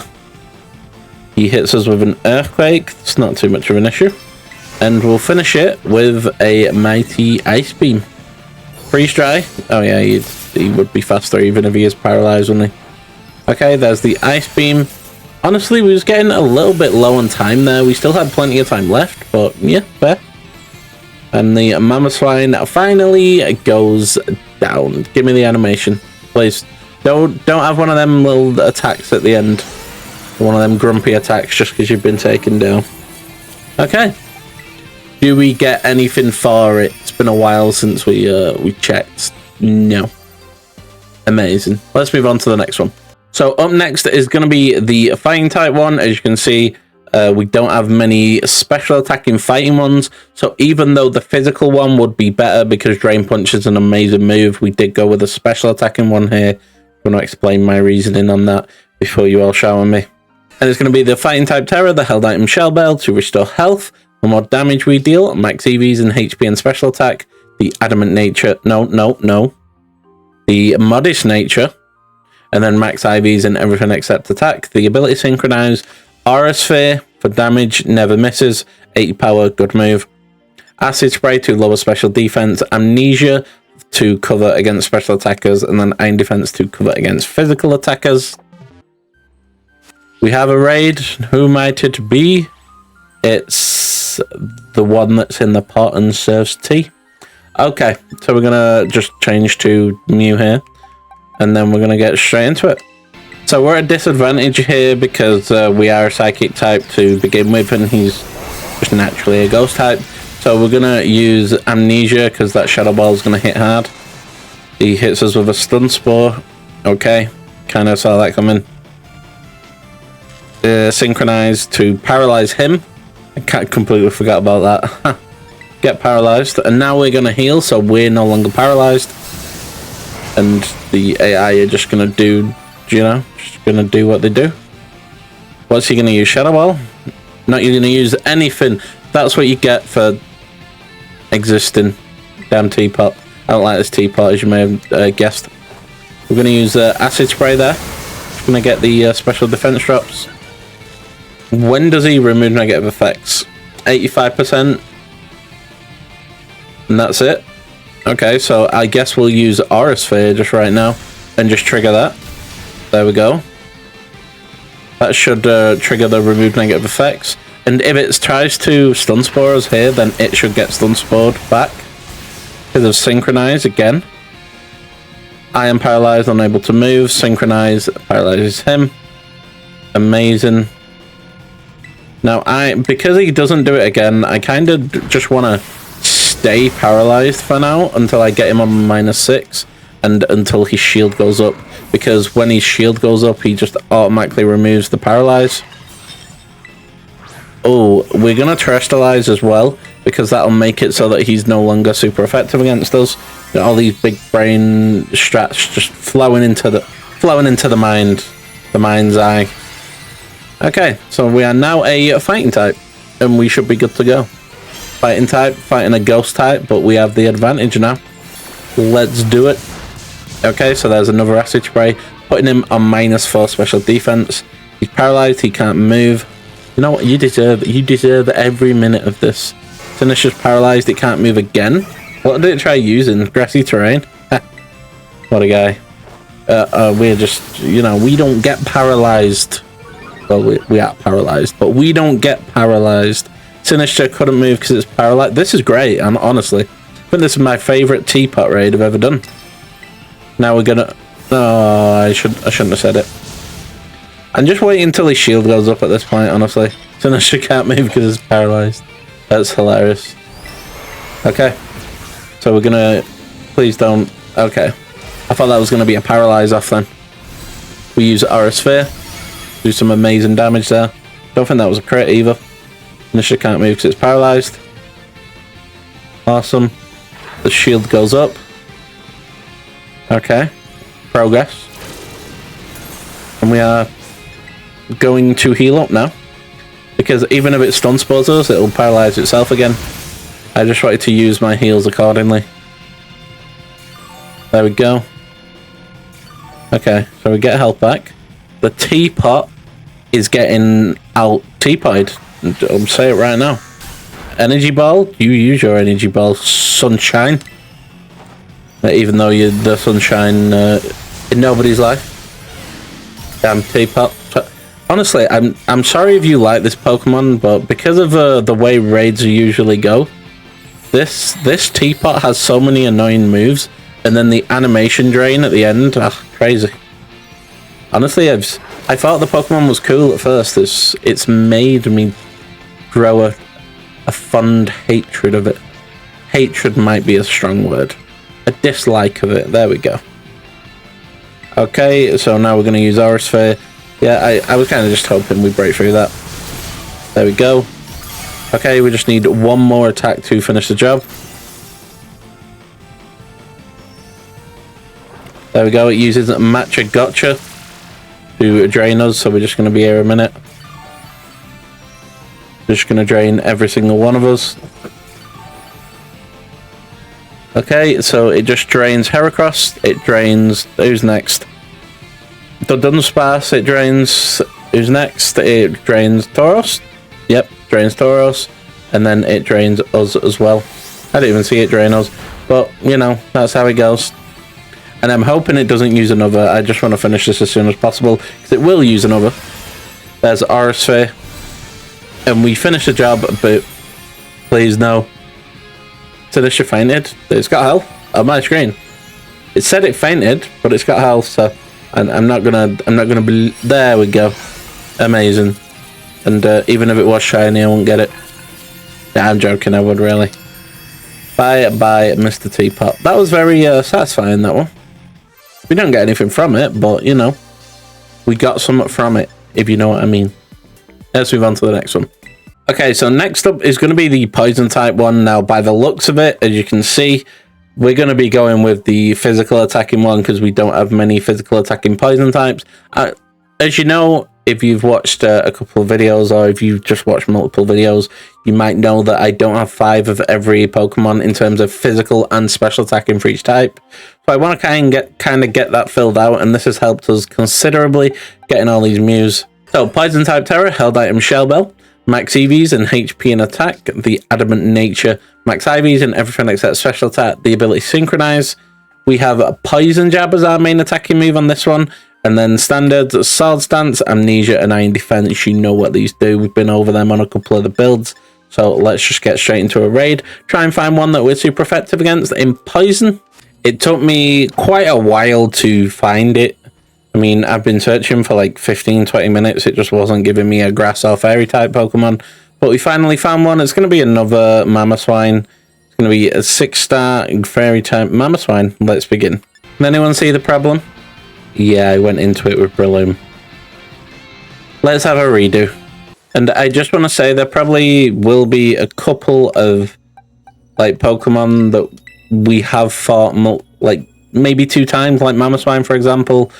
He hits us with an Earthquake. It's not too much of an issue. And we'll finish it with a Mighty Ice Beam. Freeze Dry. Oh yeah, he would be faster even if he is paralyzed, wouldn't he? Okay, there's the Ice Beam. Honestly, we was getting a little bit low on time there. We still had plenty of time left, but yeah, fair. And the Mamoswine finally goes down. Give me the animation, please. Don't have one of them little attacks at the end. One of them grumpy attacks just because you've been taken down. Okay. Do we get anything for it? It's been a while since we checked. No. Amazing. Let's move on to the next one. So up next is going to be the fighting type one. As you can see, we don't have many special attacking fighting ones. So even though the physical one would be better because Drain Punch is an amazing move, we did go with a special attacking one here. I'm going to explain my reasoning on that before you all shower me. And it's going to be the fighting type Tera, the held item Shell Bell to restore health. The more damage we deal, max EVs and HP and special attack. The adamant nature, no. The modest nature. And then max IVs and everything except attack. The ability synchronize. Aura Sphere for damage, never misses. 80 power, good move. Acid Spray to lower special defense. Amnesia to cover against special attackers. And then Iron Defense to cover against physical attackers. We have a raid. Who might it be? It's the one that's in the pot and serves tea. Okay, so we're going to just change to Mew here. And then we're going to get straight into it. So we're at a disadvantage here because we are a psychic type to begin with, and he's just naturally a ghost type. So we're going to use Amnesia because that Shadow Ball is going to hit hard. He hits us with a Stun Spore. Okay, kind of saw that coming. synchronize to paralyze him. I completely forgot about that. Get paralyzed, and now we're gonna heal, so we're no longer paralyzed. And the AI are just gonna do, you know, just gonna do what they do. What's he gonna use? Shadow Ball? Not you're gonna use anything. That's what you get for existing. Damn teapot. I don't like this teapot, as you may have guessed. We're gonna use acid spray there. Just gonna get the special defense drops. When does he remove negative effects? 85%. And that's it. Okay, so I guess we'll use Aura Sphere just right now and just trigger that. There we go. That should trigger the remove negative effects. And if it tries to stun spore us here, then it should get stun spored back. Because of synchronize again. I am paralyzed, unable to move. Synchronize paralyzes him. Amazing. Now because he doesn't do it again, I kind of just want to stay paralyzed for now until I get him on -6 and until his shield goes up, because when his shield goes up he just automatically removes the paralyze. Oh, we're gonna terrestrialize as well, because that'll make it so that he's no longer super effective against us. All these big brain strats just flowing into the mind's eye. Okay, so we are now a fighting type and we should be good to go. Fighting type, fighting a ghost type, but we have the advantage now. Let's do it. Okay, so there's another acid spray, putting him on -4 special defense. He's paralyzed, he can't move. You know what, you deserve every minute of this. Finisher's paralyzed, it can't move again. What did it try using? Grassy terrain? What a guy. We're just, you know, we don't get paralyzed. Well, we are paralyzed, but we don't get paralyzed. Sinister couldn't move because it's paralyzed. This is great, and honestly, I think this is my favorite teapot raid I've ever done. Now we're gonna... Oh, I shouldn't have said it. I'm just waiting until his shield goes up at this point, honestly. Sinister can't move because it's paralyzed. That's hilarious. Okay. So we're gonna... Please don't... Okay. I thought that was gonna be a paralyze off then. We use Aura Sphere. Do some amazing damage there. Don't think that was a crit either. Sinister can't move because it's paralyzed. Awesome. The shield goes up. Okay. Progress. And we are going to heal up now. Because even if it stun spores us, it'll paralyze itself again. I just wanted to use my heals accordingly. There we go. Okay, so we get health back. The teapot is getting out teapotted. I'll say it right now. Energy ball, you use your energy ball, sunshine. Even though you're the sunshine in nobody's life. Damn teapot. Honestly, I'm sorry if you like this Pokemon, but because of the way raids usually go, this teapot has so many annoying moves, and then the animation drain at the end, crazy. Honestly, I thought the Pokemon was cool at first. It's made me grow a fond hatred of it. Hatred might be a strong word. A dislike of it. There we go. Okay, so now we're going to use Aura Sphere. Yeah, I was kind of just hoping we'd break through that. There we go. Okay, we just need one more attack to finish the job. There we go. It uses Matcha Gotcha to drain us, so we're just going to be here a minute. Just going to drain every single one of us. Okay, so it just drains Heracross. It drains... Who's next? The Dunsparce, it drains... Who's next? It drains Tauros. Yep, drains Tauros. And then it drains us as well. I didn't even see it drain us. But, you know, that's how it goes. And I'm hoping it doesn't use another. I just want to finish this as soon as possible, because it will use another. There's Aura Sphere. And we finish the job, but please no. So this should fainted. It's got health on my screen. It said it fainted, but it's got health, so I'm not gonna be... There we go. Amazing. And even if it was shiny, I won't get it. Yeah, I'm joking, I would really. Bye, Mr. Teapot. That was very satisfying, that one. We don't get anything from it, but, you know, we got something from it, if you know what I mean. let's move on to the next one. Okay, so next up is going to be the poison type one. Now, by the looks of it, as you can see, we're going to be going with the physical attacking one because we don't have many physical attacking poison types. As you know, if you've watched a couple of videos or if you've just watched multiple videos, you might know that I don't have 5 of every Pokemon in terms of physical and special attacking for each type. So I want to kind of get that filled out, and this has helped us considerably getting all these Mews. So poison type Tera, held item Shell Bell. Max EVs and HP and attack, the adamant nature, max IVs and everything except special attack, the ability synchronize. We have a poison jab as our main attacking move on this one, and then standards, sword stance, amnesia, and iron defense. You know what these do. We've been over them on a couple of the builds, so let's just get straight into a raid. Try and find one that we're super effective against. In poison, it took me quite a while to find it. I mean, I've been searching for like 15-20 minutes. It just wasn't giving me a grass or fairy type Pokemon. But we finally found one. It's going to be another Mamoswine. It's going to be a 6-star fairy type Mamoswine. Let's begin. Can anyone see the problem? Yeah, I went into it with Breloom. Let's have a redo. And I just want to say there probably will be a couple of like Pokemon that we have fought like maybe 2 times, like Mamoswine, for example.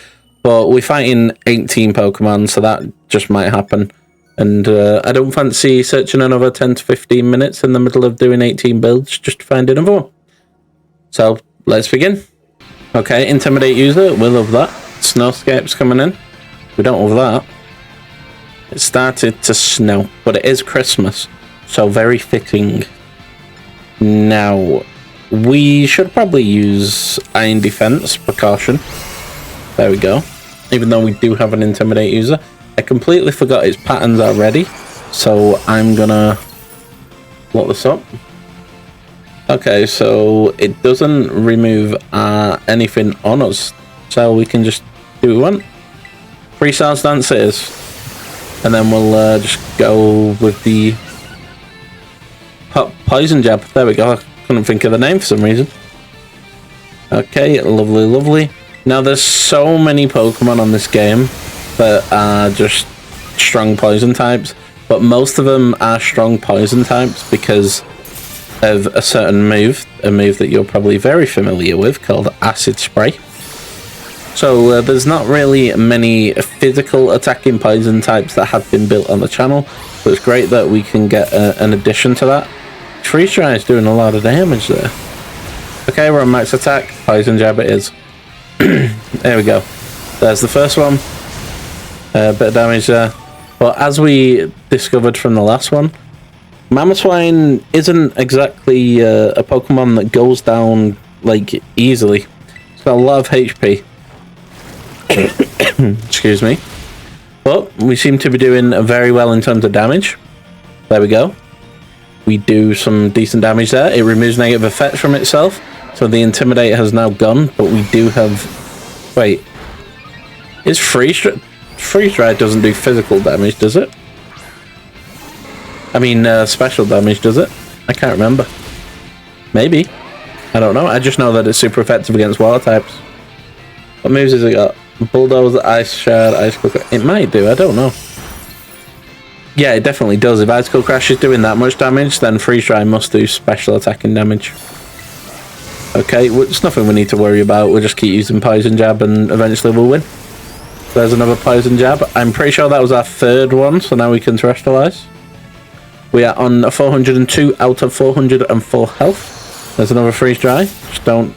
But we're fighting 18 Pokemon, so that just might happen. And I don't fancy searching another 10 to 15 minutes in the middle of doing 18 builds just to find another one. So, let's begin. Okay, Intimidate user, we love that. Snowscape's coming in. We don't love that. It started to snow, but it is Christmas, so very fitting. Now, we should probably use Iron Defense, precaution. There we go. Even though we do have an Intimidate user. I completely forgot its patterns already. So I'm gonna look this up. Okay, so it doesn't remove anything on us. So we can just do what we want. 3 Sword Stance it is. And then we'll just go with the Poison Jab. There we go. I couldn't think of the name for some reason. Okay, lovely, lovely. Now, there's so many Pokemon on this game that are just strong poison types, but most of them are strong poison types because of a certain move, a move that you're probably very familiar with, called Acid Spray. So there's not really many physical attacking poison types that have been built on the channel, so it's great that we can get an addition to that. Freeze Dry is doing a lot of damage there. Okay, we're on max attack, Poison Jab it is. There we go. There's the first one. Bit of damage there. But as we discovered from the last one, Mamoswine isn't exactly a Pokemon that goes down like easily. It's got a lot of HP. Excuse me. But we seem to be doing very well in terms of damage. There we go. We do some decent damage there. It removes negative effects from itself. So the Intimidate has now gone, but we do have... Wait. Is Freeze Dry doesn't do physical damage, does it? I mean, special damage, does it? I can't remember. Maybe. I don't know. I just know that it's super effective against water types. What moves has it got? Bulldoze, Ice Shard, Icicle Crash. It might do, I don't know. Yeah, it definitely does. If Icicle Crash is doing that much damage, then Freeze Dry must do special attacking damage. Okay, it's nothing we need to worry about. We'll just keep using Poison Jab and eventually we'll win. There's another Poison Jab. I'm pretty sure that was our 3rd one, so now we can Terrestrialize. We are on 402 out of 404 health. There's another Freeze Dry. Just don't...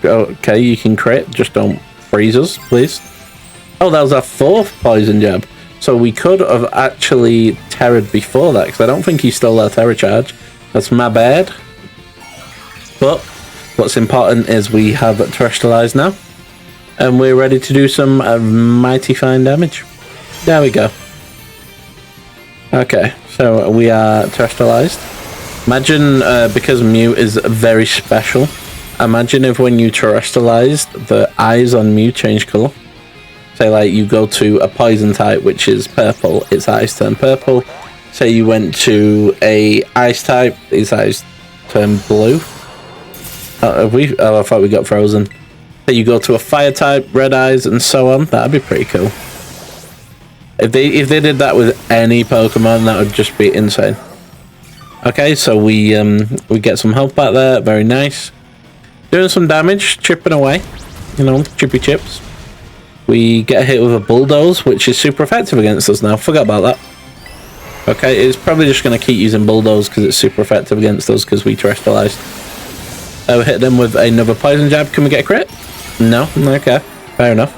Okay, you can crit. Just don't freeze us, please. Oh, that was our 4th Poison Jab. So we could have actually Terra'd before that, because I don't think he stole our Terra Charge. That's my bad. But what's important is we have Terrestrialized now. And we're ready to do some mighty fine damage. There we go. Okay, so we are Terrestrialized. Imagine, because Mew is very special, imagine if when you Terrestrialized, the eyes on Mew change colour. Say like you go to a poison type, which is purple, its eyes turn purple. Say you went to a ice type, its eyes turn blue. Oh, I thought we got frozen. Say you go to a fire type, red eyes, and so on. That'd be pretty cool. If they did that with any Pokemon, that would just be insane. Okay, so we get some health back there. Very nice. Doing some damage, chipping away. You know, chippy chips. We get hit with a Bulldoze, which is super effective against us now. Forgot about that. Okay, it's probably just going to keep using Bulldoze because it's super effective against us because we terrestrialized. We hit them with another Poison Jab. Can we get a crit? No? Okay, fair enough.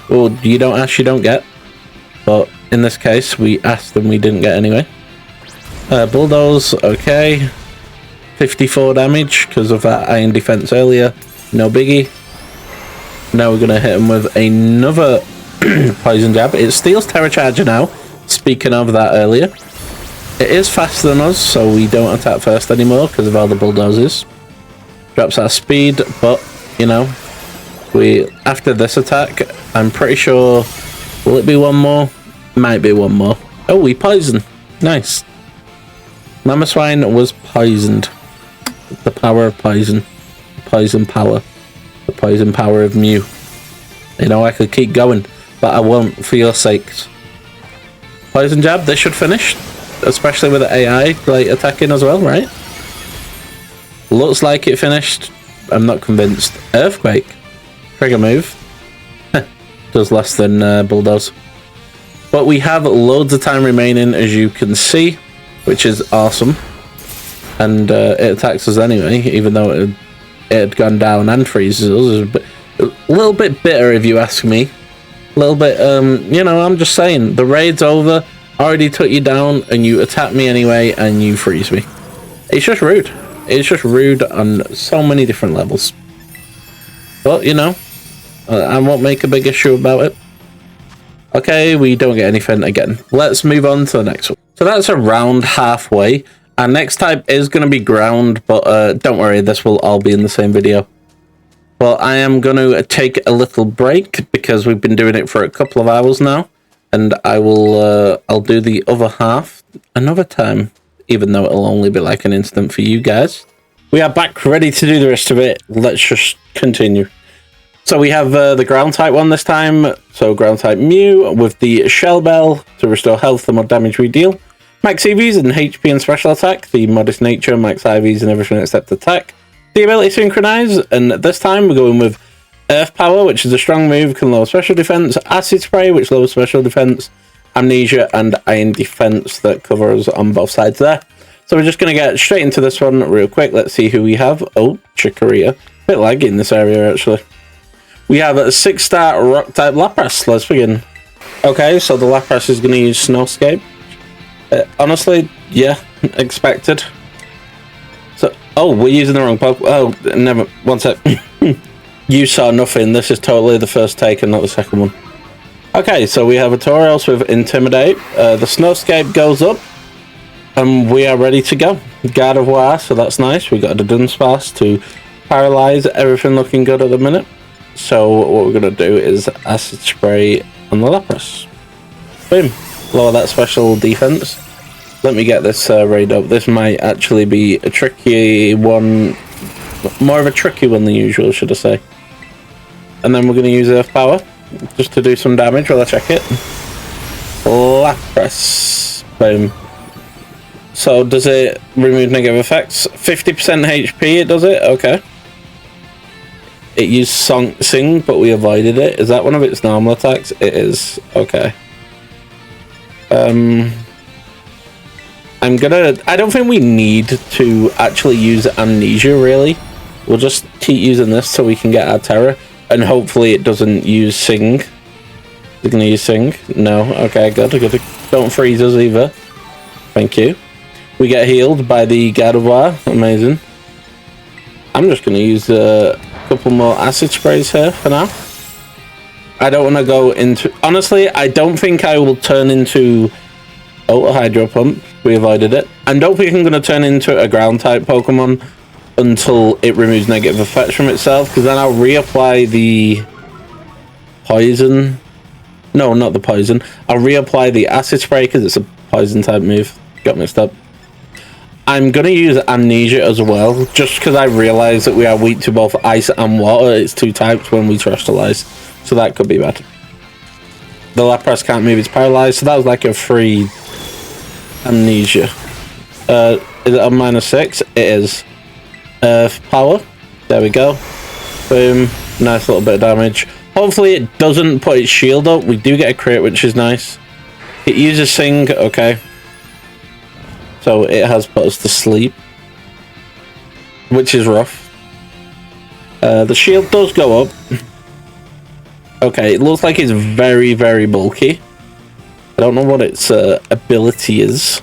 Well, you don't ask, you don't get. But in this case, we asked and we didn't get anyway. Bulldoze, okay. 54 damage because of that iron defense earlier. No biggie. Now we're going to hit him with another Poison Jab. It steals Tera Charger now. Speaking of that earlier. It is faster than us, so we don't attack first anymore because of all the Bulldozes. Drops our speed, but, you know, after this attack, I'm pretty sure... Will it be one more? Might be one more. Oh, we poison. Nice. Mamoswine was poisoned. The power of poison. Poison power. The poison power of Mew. You know, I could keep going, but I won't for your sakes. Poison Jab, this should finish. Especially with the AI like attacking as well, right? Looks like it finished. I'm not convinced. Earthquake. Trigger move. Does less than Bulldoze. But we have loads of time remaining, as you can see, which is awesome. And it attacks us anyway, even though it had gone down and freezes us. A little bit bitter, if you ask me. A little bit, you know, I'm just saying, the raid's over, already took you down, and you attack me anyway, and you freeze me. It's just rude. It's just rude on so many different levels. But, you know, I won't make a big issue about it. Okay, we don't get anything again. Let's move on to the next one. So that's around halfway. Our next type is going to be ground, but don't worry, this will all be in the same video. Well, I am going to take a little break because we've been doing it for a couple of hours now. And I'll do the other half another time, even though it'll only be like an instant for you guys. We are back ready to do the rest of it. Let's just continue. So we have the ground type one this time. So ground type Mew with the Shell Bell to restore health the more damage we deal. Max EVs and HP and special attack. The modest nature, max IVs and everything except attack. The ability to synchronize, and this time we're going with Earth Power, which is a strong move, can lower special defense. Acid Spray, which lowers special defense. Amnesia and Iron Defense that covers on both sides there. So we're just going to get straight into this one real quick. Let's see who we have. Oh, Chikorita. A bit laggy in this area, actually. We have a 6-star Rock-type Lapras. Let's begin. Okay, so the Lapras is going to use Snowscape. Honestly, yeah, expected. So, oh, we're using the wrong Pokemon. Oh, never. One sec. You saw nothing. This is totally the first take and not the second one. Okay, so we have a Tauros with Intimidate. The Snowscape goes up. And we are ready to go. Gardevoir, so that's nice. We got a Dunsparce to paralyze. Everything looking good at the minute. So what we're going to do is Acid Spray on the Lapras. Boom. Lower that special defense. Let me get this raid up. This might actually be a tricky one. More of a tricky one than usual, should I say. And then we're going to use Earth Power. Just to do some damage while I check it. Lapras. Boom. So does it remove negative effects? 50% HP it does it? Okay. It used Sing, but we avoided it. Is that one of its normal attacks? It is. Okay. I don't think we need to actually use Amnesia, really. We'll just keep using this so we can get our Tera. And hopefully it doesn't use Sing. Is it going to use Sing? No. Okay, good. Don't freeze us either. Thank you. We get healed by the Gardevoir. Amazing. I'm just going to use a couple more Acid Sprays here for now. I don't want to go into... Honestly, I don't think I will turn into... Oh, a Hydro Pump. We avoided it. I don't think I'm going to turn into a Ground-type Pokemon until it removes negative effects from itself, because then I'll reapply the Poison. No, not the Poison. I'll reapply the Acid Spray because it's a Poison-type move. Got mixed up. I'm going to use Amnesia as well, just because I realise that we are weak to both Ice and Water. It's two types when we Terastallize, so that could be bad. The Lapras can't move, it's paralyzed, so that was like a free amnesia. Is it a -6? It is. Power. There we go. Boom. Nice little bit of damage. Hopefully it doesn't put its shield up. We do get a crit, which is nice. It uses Sing, okay. So it has put us to sleep, which is rough. The shield does go up. Okay, it looks like it's very, very bulky. I don't know what its ability is,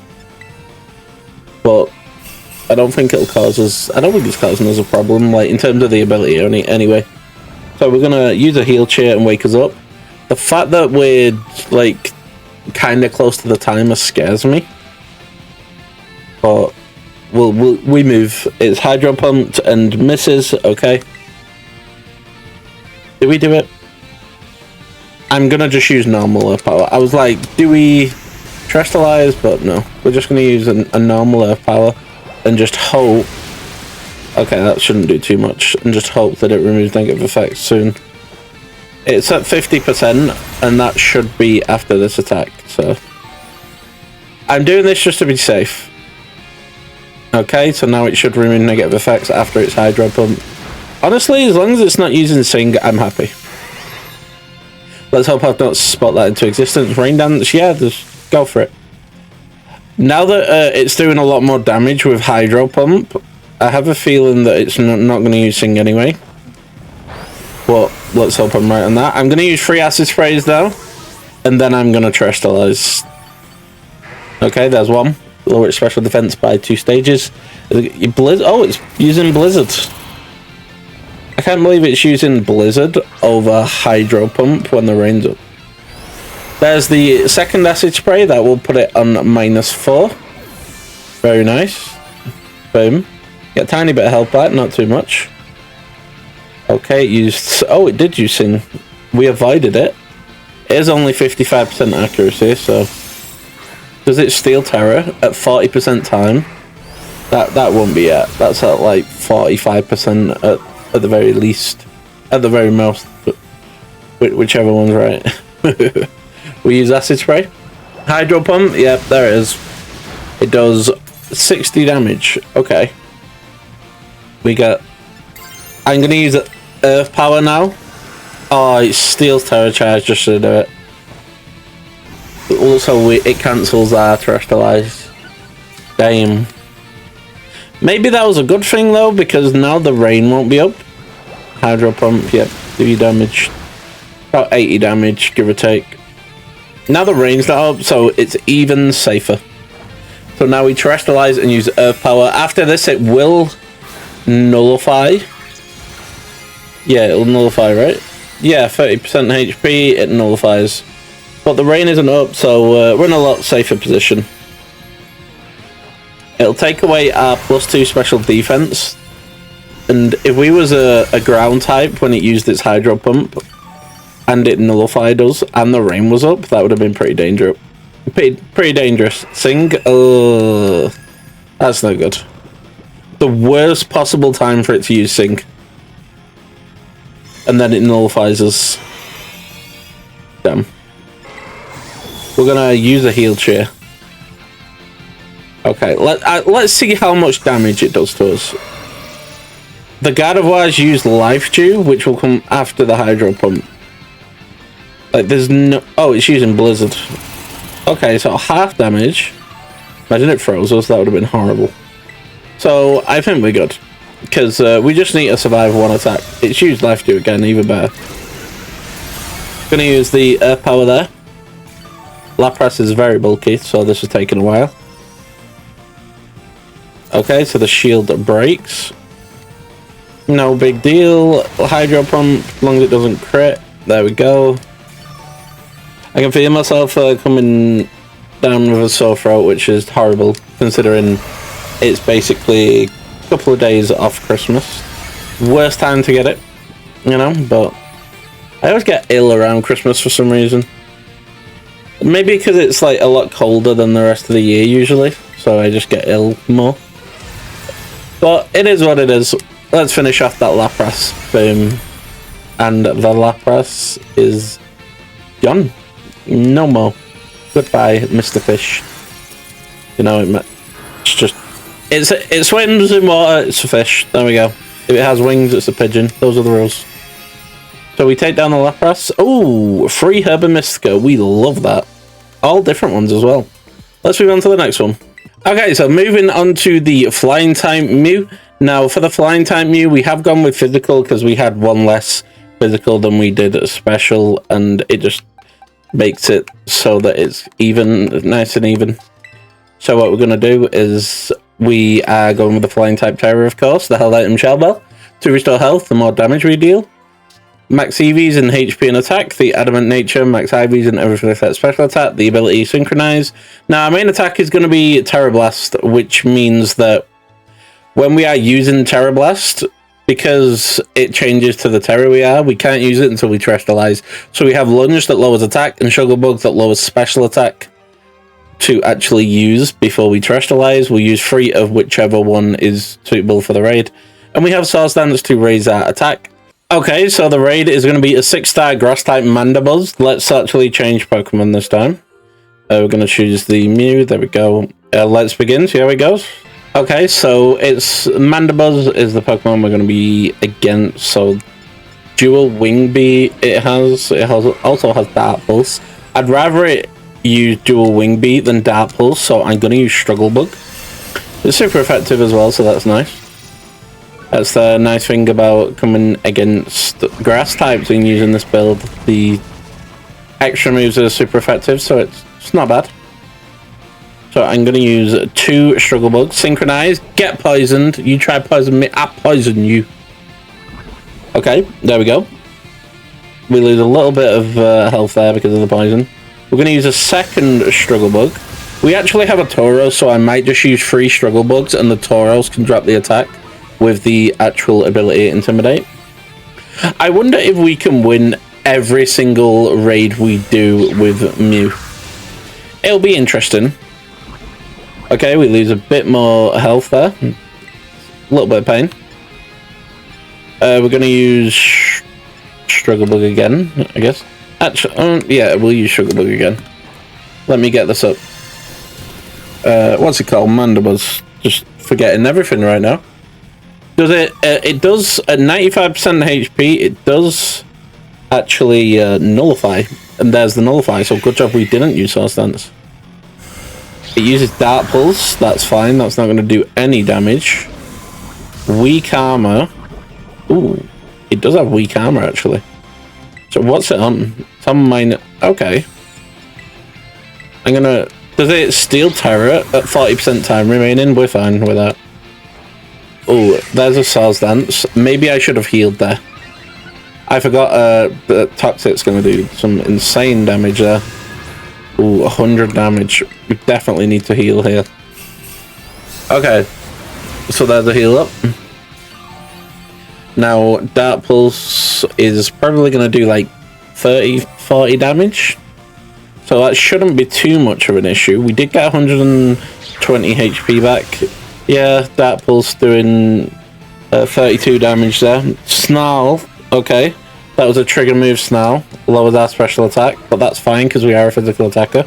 but I don't think it'll cause us... I don't think it's causing us a problem, like, in terms of the ability, anyway. So we're gonna use a heal chair and wake us up. The fact that we're, like, kind of close to the timer scares me. But we move. It's Hydro Pumped and misses, okay. Did we do it? I'm gonna just use normal Earth Power. I was like, do we Terrestrialize? But no. We're just gonna use a normal Earth Power and just hope... Okay, that shouldn't do too much. And just hope that it removes negative effects soon. It's at 50%, and that should be after this attack, so... I'm doing this just to be safe. Okay, so now it should remove negative effects after its Hydro Pump. Honestly, as long as it's not using Sing, I'm happy. Let's hope I've not spot that into existence. Rain Dance, yeah, just go for it. Now that it's doing a lot more damage with Hydro Pump, I have a feeling that it's not going to use Sing anyway. But let's hope I'm right on that. I'm going to use 3 Acid Sprays though, and then I'm going to Terrestrialize. Okay, there's one. Lower its special defense by 2 stages. Oh, it's using Blizzard. I can't believe it's using Blizzard over Hydro Pump when the rain's up. There's the second Acid Spray. That will put it on -4. Very nice. Boom. Get a tiny bit of health back, not too much. Okay, it used... Oh, it did use Sing. We avoided it. It is only 55% accuracy, so... Does it steal Tera at 40% time? That won't be it. That's at like 45% at the very least. At the very most. Whichever one's right. We use Acid Spray. Hydro Pump, yep, there it is. It does 60 damage. Okay. We got... I'm gonna use Earth Power now. Oh, it steals Terra Charge just to do it. Also, it cancels our Terrestrialize. Damn. Maybe that was a good thing though, because now the rain won't be up. Hydro Pump, yep, do you damage. About 80 damage, give or take. Now the rain's not up, so it's even safer. So now we Terrestrialize and use Earth Power. After this, it will nullify. Yeah, it'll nullify, right? Yeah, 30% HP, it nullifies. But the rain isn't up, so we're in a lot safer position. It'll take away our +2 special defense. And if we was a ground type when it used its Hydro Pump, and it nullified us, and the rain was up, that would have been pretty dangerous. Pretty dangerous. Sing? That's no good. The worst possible time for it to use Sing. And then it nullifies us. Damn. We're gonna use a heal chair. Okay, let's see how much damage it does to us. The Gardevoirs use Life Dew, which will come after the Hydro Pump. Like, there's no... Oh, it's using Blizzard. Okay, so half damage. Imagine it froze us, that would have been horrible. So, I think we're good. Because we just need to survive one attack. It's used Life Dew again, even better. Gonna use the Earth Power there. Lapras is very bulky, so this is taking a while. Okay, so the shield breaks. No big deal. Hydro Pump, as long as it doesn't crit. There we go. I can feel myself coming down with a sore throat, which is horrible, considering it's basically a couple of days off Christmas. Worst time to get it, you know, but I always get ill around Christmas for some reason. Maybe because it's like a lot colder than the rest of the year usually, so I just get ill more. But it is what it is. Let's finish off that Lapras. Boom. And the Lapras is gone. No more. Goodbye, Mr. Fish. You know, it's just... It swims in water, it's a fish. There we go. If it has wings, it's a pigeon. Those are the rules. So we take down the Lapras. Oh, free Herb and Mythical. We love that. All different ones as well. Let's move on to the next one. Okay, so moving on to the Flying type Mew. Now, for the Flying type Mew, we have gone with Physical because we had one less Physical than we did Special, and it just makes it so that it's even, nice and even. So what we're going to do is we are going with the Flying type Tera, of course, the Held Item Shell Bell, to restore health the more damage we deal. Max EVs and HP and attack, the Adamant Nature, max IVs and everything effect special attack, the ability Synchronize. Now our main attack is going to be Terra Blast, which means that when we are using Terra Blast, because it changes to the Terra we can't use it until we Terrestrialize. So we have Lunge that lowers attack and Sugar Bug that lowers special attack to actually use before we Terrestrialize. We'll use 3 of whichever one is suitable for the raid. And we have Source Dance to raise our attack. Okay, so the raid is going to be a 6-star Grass-type Mandibuzz. Let's actually change Pokemon this time. We're going to choose the Mew. There we go. Let's begin. See how it goes. Okay, so it's Mandibuzz is the Pokemon we're going to be against. So Dual Wing Beat it also has Dark Pulse. I'd rather it use Dual Wing Beat than Dark Pulse, so I'm going to use Struggle Bug. It's super effective as well, so that's nice. That's the nice thing about coming against grass types and using this build. The extra moves are super effective, so it's not bad. So I'm going to use 2 Struggle Bugs. Synchronize, get poisoned. You try poison me, I poison you. Okay, there we go. We lose a little bit of health there because of the poison. We're going to use a second Struggle Bug. We actually have a Tauros, so I might just use 3 Struggle Bugs and the Tauros can drop the attack with the actual ability Intimidate. I wonder if we can win every single raid we do with Mew. It'll be interesting. Okay, we lose a bit more health there. A little bit of pain. We're going to use Struggle Bug again, I guess. Actually, yeah, we'll use Struggle Bug again. Let me get this up. What's it called? Mandibuzz. Just forgetting everything right now. Does it? It does at 95% HP. It does actually nullify, and there's the nullify. So good job we didn't use Source Dance. It uses Dark Pulse. That's fine. That's not going to do any damage. Weak Armor. Ooh, it does have weak armor actually. So what's it on? It's on mine. Okay. I'm gonna. Does it steal Terra at 40% time remaining? We're fine with that. Oh, there's a Source Dance. Maybe I should have healed there. I forgot that Toxic's going to do some insane damage there. Ooh, 100 damage. We definitely need to heal here. Okay. So there's a heal up. Now, Dark Pulse is probably going to do like 30, 40 damage. So that shouldn't be too much of an issue. We did get 120 HP back. Yeah, Dark Pulse doing 32 damage there. Snarl, okay. That was a trigger move, Snarl. Lowers our special attack, but that's fine because we are a physical attacker.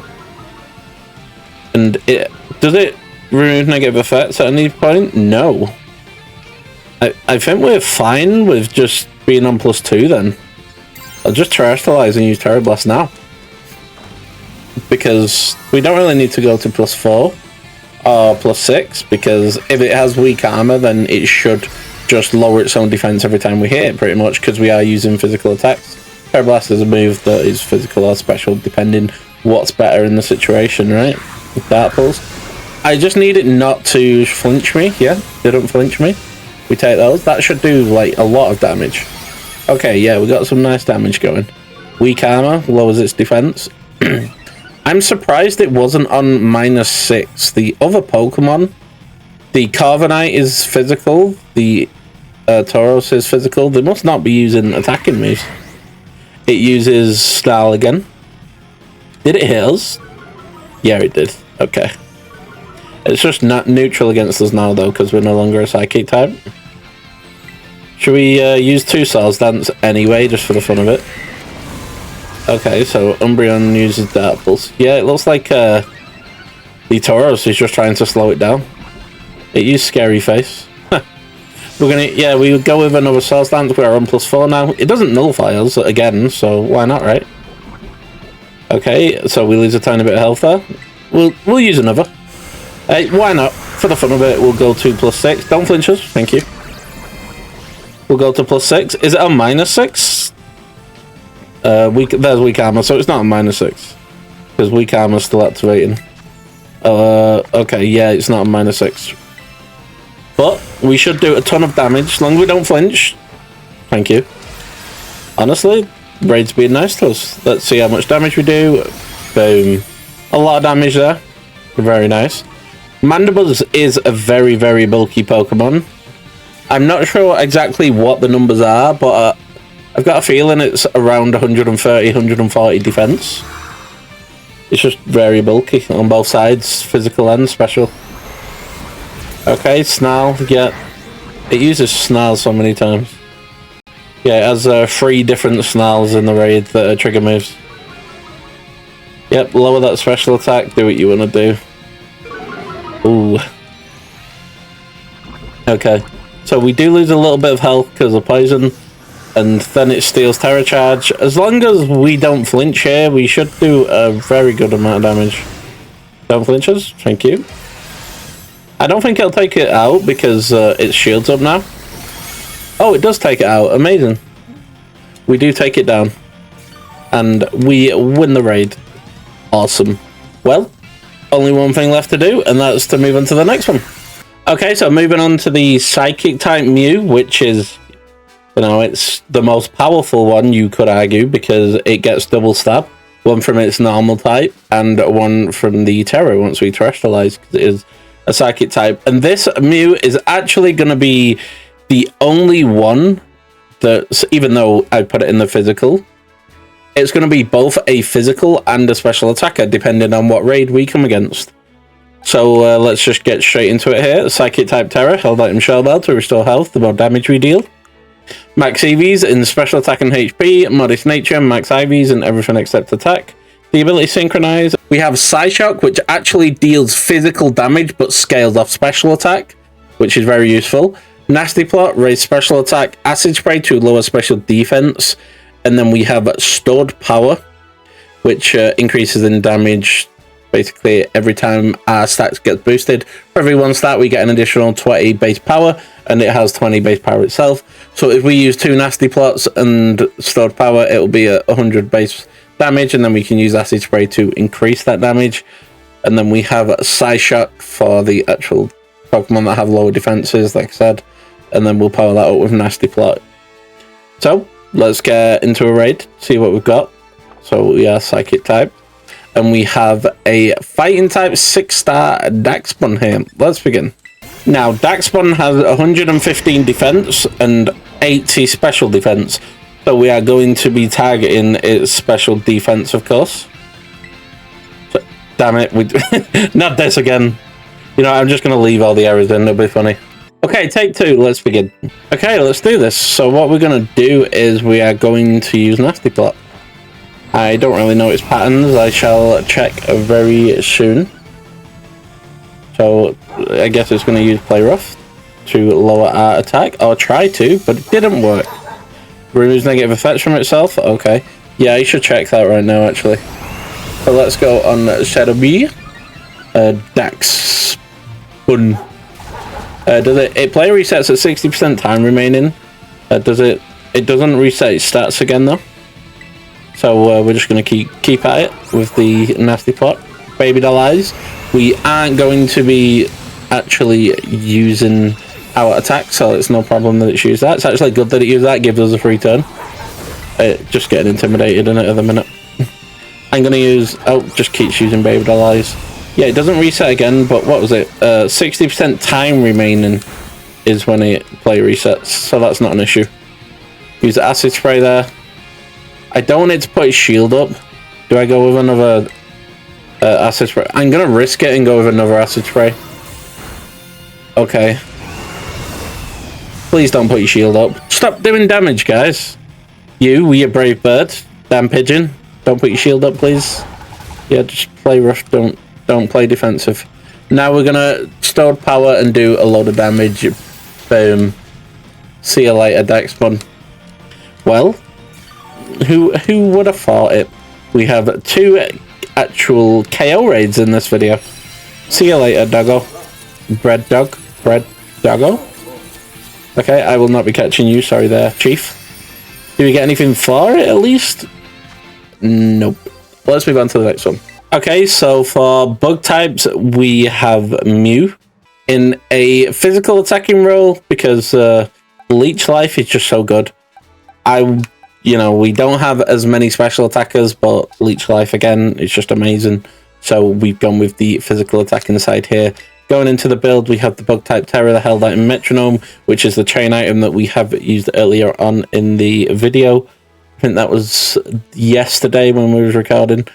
And does it remove negative effects at any point? No. I think we're fine with just being on +2 then. I'll just Terrestrialize and use Terra Blast now. Because we don't really need to go to +4 or +6, because if it has weak armor then it should just lower its own defense every time we hit it pretty much, because we are using physical attacks. Terra Blast is a move that is physical or special depending what's better in the situation, right? With Dark Pulse. I just need it not to flinch me. Yeah, they don't flinch me. We take those. That should do like a lot of damage. Okay, yeah, we got some nice damage going. Weak armor lowers its defense. I'm surprised it wasn't on -6. The other Pokemon, the Carbonite is physical, the Tauros is physical. They must not be using attacking moves. It uses Snarl again. Did it hit us? Yeah, it did. Okay. It's just not neutral against us now, though, because we're no longer a Psychic type. Should we use 2 Source Dance anyway, just for the fun of it? Okay, so Umbreon uses Dark Pulse. Yeah, it looks like the Tauros is just trying to slow it down. It used Scary Face. We would go with another Soul Stance. We're on +4 now. It doesn't nullify us again, so why not, right? Okay, so we lose a tiny bit of health there. We'll use another. Hey, why not? For the fun of it, we'll go to +6. Don't flinch us, thank you. We'll go to +6. Is it on -6? There's weak armor, so it's not on -6 because weak armor's still activating. Okay, yeah, it's not on -6. But we should do a ton of damage as long as we don't flinch. Thank you. Honestly, Raid's being nice to us. Let's see how much damage we do. Boom. A lot of damage there. Very nice. Mandibles is a very, very bulky Pokemon. I'm not sure exactly what the numbers are, but I've got a feeling it's around 130, 140 defense. It's just very bulky on both sides, physical and special. Okay, Snarl, yeah. It uses Snarl so many times. Yeah, it has 3 different Snarls in the raid that are trigger moves. Yep, lower that special attack, do what you want to do. Ooh. Okay, so we do lose a little bit of health because of poison, and then it steals Tera Charge. As long as we don't flinch here, we should do a very good amount of damage. Don't flinch us, thank you. I don't think it'll take it out because its shield's up now. Oh, it does take it out. Amazing. We do take it down. And we win the raid. Awesome. Well, only one thing left to do, and that's to move on to the next one. Okay, so moving on to the Psychic type Mew, which is, you know, it's the most powerful one, you could argue, because it gets double stab. One from its normal type, and one from the Tera once we terrestrialize, because it is a Psychic type. And this Mew is actually going to be the only one that, even though I put it in the physical, it's going to be both a physical and a special attacker, depending on what raid we come against. So let's just get straight into it here. Psychic type Tera, held item Shell Bell to restore health, the more damage we deal. Max EVs in special attack and HP, modest nature, max IVs and everything except attack. The ability Synchronize. We have Psyshock, which actually deals physical damage but scales off special attack, which is very useful. Nasty Plot, raise special attack, Acid Spray to lower special defense. And then we have Stored Power, which increases in damage basically every time our stats get boosted. For every 1 stat, we get an additional 20 base power, and it has 20 base power itself. So if we use 2 Nasty Plots and Stored Power, it will be 100 base damage, and then we can use Acid Spray to increase that damage. And then we have Psyshock for the actual Pokemon that have lower defenses, like I said, and then we'll power that up with Nasty Plot. So let's get into a raid, see what we've got. So we are Psychic type, and we have a Fighting type 6-star Daxpon here. Let's begin. Now, Daxpon has 115 defense and 80 special defense, so we are going to be targeting its special defense, of course. So, damn it, not this again. You know, I'm just going to leave all the errors in, it'll be funny. Okay, take 2, let's begin. Okay, let's do this. So what we're going to do is we are going to use Nasty Plot. I don't really know its patterns, I shall check very soon. So I guess it's going to use Play Rough to lower our attack, or try to, but it didn't work. Removes negative effects from itself, okay. Yeah, you should check that right now actually. So let's go on Shadow B. Daxpon. Does it play resets at 60% time remaining? It doesn't reset its stats again though. So we're just going to keep at it with the Nasty Plot. Baby Doll Eyes. We aren't going to be actually using our attack, so it's no problem that it's used that. It's actually good that it used that, it gives us a free turn. Just getting intimidated in it at the minute. I'm going to use... Oh, just keeps using Baby Doll Eyes. Yeah, it doesn't reset again, but what was it? 60% time remaining is when it play resets, so that's not an issue. Use the Acid Spray there. I don't want it to put its shield up. Do I go with another Acid Spray? I'm going to risk it and go with another Acid Spray. Okay. Please don't put your shield up. Stop doing damage, guys. You, we a brave bird. Damn pigeon. Don't put your shield up, please. Yeah, just play rough. Don't play defensive. Now we're gonna stored power and do a load of damage. Boom. See you later, Dexmon. Well, who would have thought it? We have 2 actual KO raids in this video. See you later, doggo. Bread doggo. Okay, I will not be catching you. Sorry there, Chief. Do we get anything for it at least? Nope. Let's move on to the next one. Okay, so for bug types, we have Mew in a physical attacking role because Leech Life is just so good. We don't have as many special attackers, but Leech Life again is just amazing. So we've gone with the physical attacking side here. Going into the build, we have the bug type Tera, the Held Item Metronome, which is the chain item that we have used earlier on in the video. I think that was yesterday when we was recording.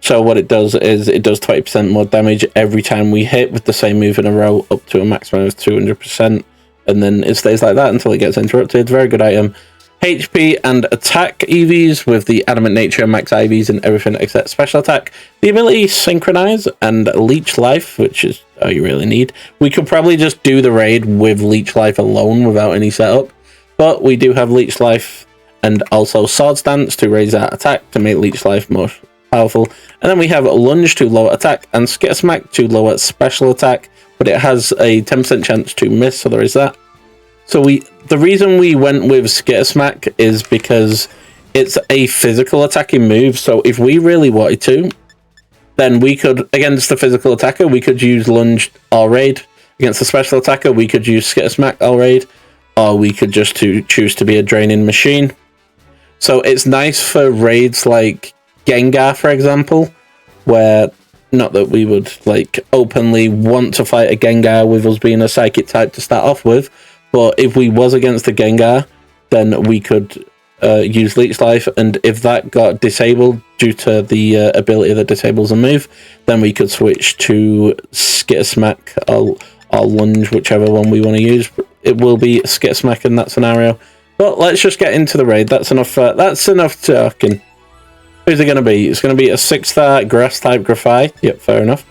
So what it does is it does 20% more damage every time we hit with the same move in a row, up to a maximum of 200%. And then it stays like that until it gets interrupted. Very good item. HP and attack EVs with the adamant nature, max IVs and everything except special attack. The ability synchronize and leech life, which is all you really need. We could probably just do the raid with leech life alone without any setup, but we do have leech life and also sword stance to raise our attack to make leech life more powerful. And then we have lunge to lower attack and skitter smack to lower special attack, but it has a 10% chance to miss, so there is that. So the reason we went with Skitter Smack is because it's a physical attacking move. So if we really wanted to, then we could, against the physical attacker, we could use Lunge or Raid. Against the special attacker, we could use Skitter Smack or Raid. Or we could just choose to be a draining machine. So it's nice for raids like Gengar, for example, where, not that we would like openly want to fight a Gengar with us being a psychic type to start off with. But if we was against the Gengar, then we could use Leech Life, and if that got disabled due to the ability that disables a move, then we could switch to Skitter Smack or Lunge, whichever one we want to use. It will be Skitter Smack in that scenario. But let's just get into the raid. That's enough. That's enough talking. Who's it going to be? It's going to be a 6-star Grass type Grafai. Yep, fair enough.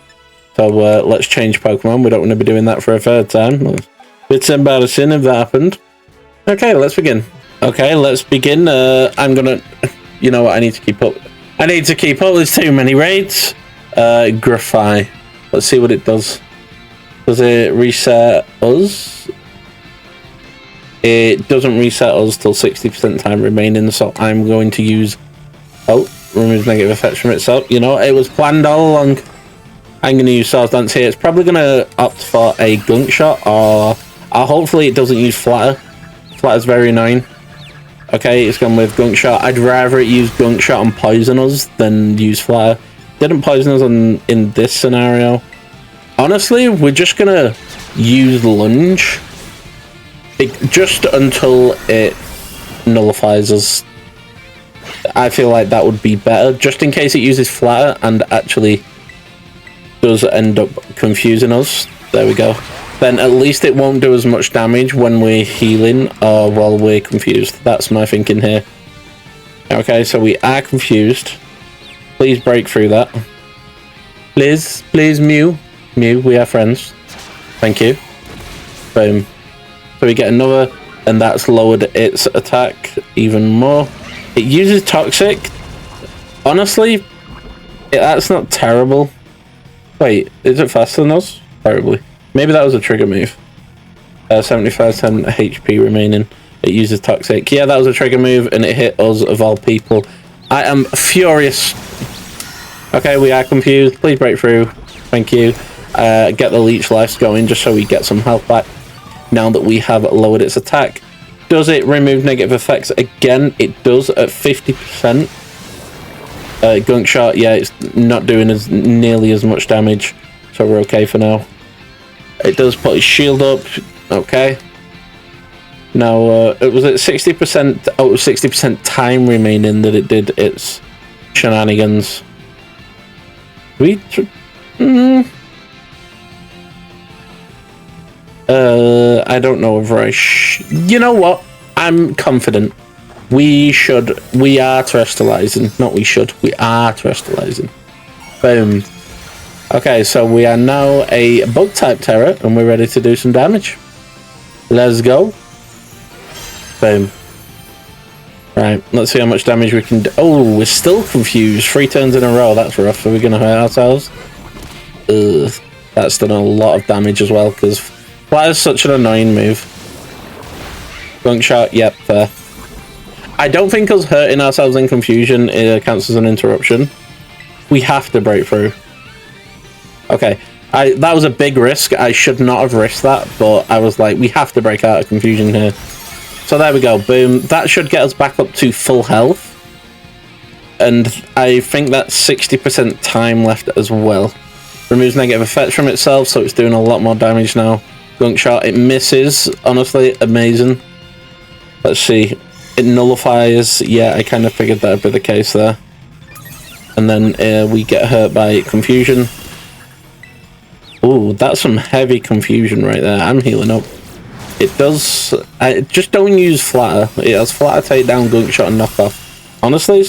So let's change Pokemon. We don't want to be doing that for a third time. It's embarrassing if that happened. Okay, let's begin. Okay, let's begin. I'm gonna... You know what, I need to keep up. I need to keep up. There's too many raids. Grafai. Let's see what it does. Does it reset us? It doesn't reset us till 60% time remaining, so I'm going to use... Oh, removes negative effects from itself. You know, it was planned all along. I'm going to use Sword Dance here. It's probably going to opt for a Gunk Shot, or hopefully it doesn't use Flatter. Flatter's very annoying. Okay, it's gone with Gunk Shot. I'd rather it use Gunk Shot and poison us than use Flatter. Didn't poison us in this scenario. Honestly, we're just going to use Lunge. Just until it nullifies us. I feel like that would be better. Just in case it uses Flatter and actually does end up confusing us. There we go. Then at least it won't do as much damage when we're healing or while we're confused. That's my thinking here. Okay, so we are confused. Please break through that. Please, Mew. Mew, we are friends. Thank you. Boom. So we get another, and that's lowered its attack even more. It uses Toxic. Honestly, that's not terrible. Wait, is it faster than us? Probably. Maybe that was a trigger move. 75% HP remaining. It uses Toxic. Yeah, that was a trigger move, and it hit us of all people. I am furious. Okay, we are confused. Please break through. Thank you. Get the Leech Life going just so we get some health back. Now that we have lowered its attack. Does it remove negative effects again? It does at 50%. Gunk Shot, yeah, it's not doing nearly as much damage, so we're okay for now. It does put his shield up, okay. Now, it was at 60%, out of 60% time remaining that it did its shenanigans. I don't know if you know what? I'm confident. We are terrestrializing. Not we should. We are terrestrializing. Boom. Okay, so we are now a bug type Tera, and we're ready to do some damage. Let's go. Boom. Right, let's see how much damage we can do. Oh, we're still confused. 3 turns in a row. That's rough. Are we going to hurt ourselves? Ugh. That's done a lot of damage as well, because that is such an annoying move. Gunk shot, yep, fair. I don't think us hurting ourselves in confusion counts as an interruption. We have to break through. Okay, that was a big risk. I should not have risked that, but I was like, we have to break out of confusion here. So there we go, boom. That should get us back up to full health. And I think that's 60% time left as well. Removes negative effects from itself, so it's doing a lot more damage now. Gunk shot, it misses. Honestly, amazing. Let's see. It nullifies. Yeah, I kind of figured that would be the case there. And then we get hurt by confusion. Ooh, that's some heavy confusion right there. I'm healing up. It does... just don't use flatter. It has flatter, takedown, gunk shot, and knockoff. Honestly,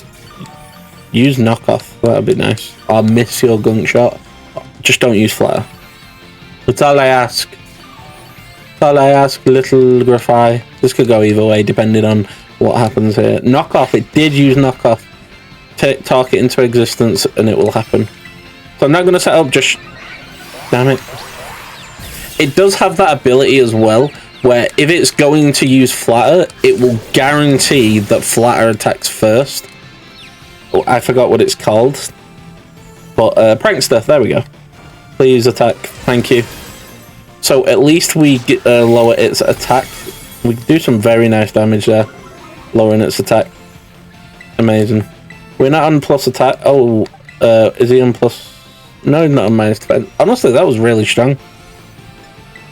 use knockoff. That would be nice. I'll miss your gunk shot. Just don't use flatter. That's all I ask. That's all I ask, little Graphite. This could go either way, depending on what happens here. Knockoff. It did use knockoff. Talk it into existence, and it will happen. So I'm not going to set up just... Damn it. It does have that ability as well, where if it's going to use flatter, it will guarantee that flatter attacks first. Oh, I forgot what it's called. But prankster, there we go. Please attack, thank you. So at least we get, lower its attack. We do some very nice damage there, lowering its attack. Amazing. We're not on plus attack. Oh, is he on plus? No, he's not on minus defense. Honestly, that was really strong.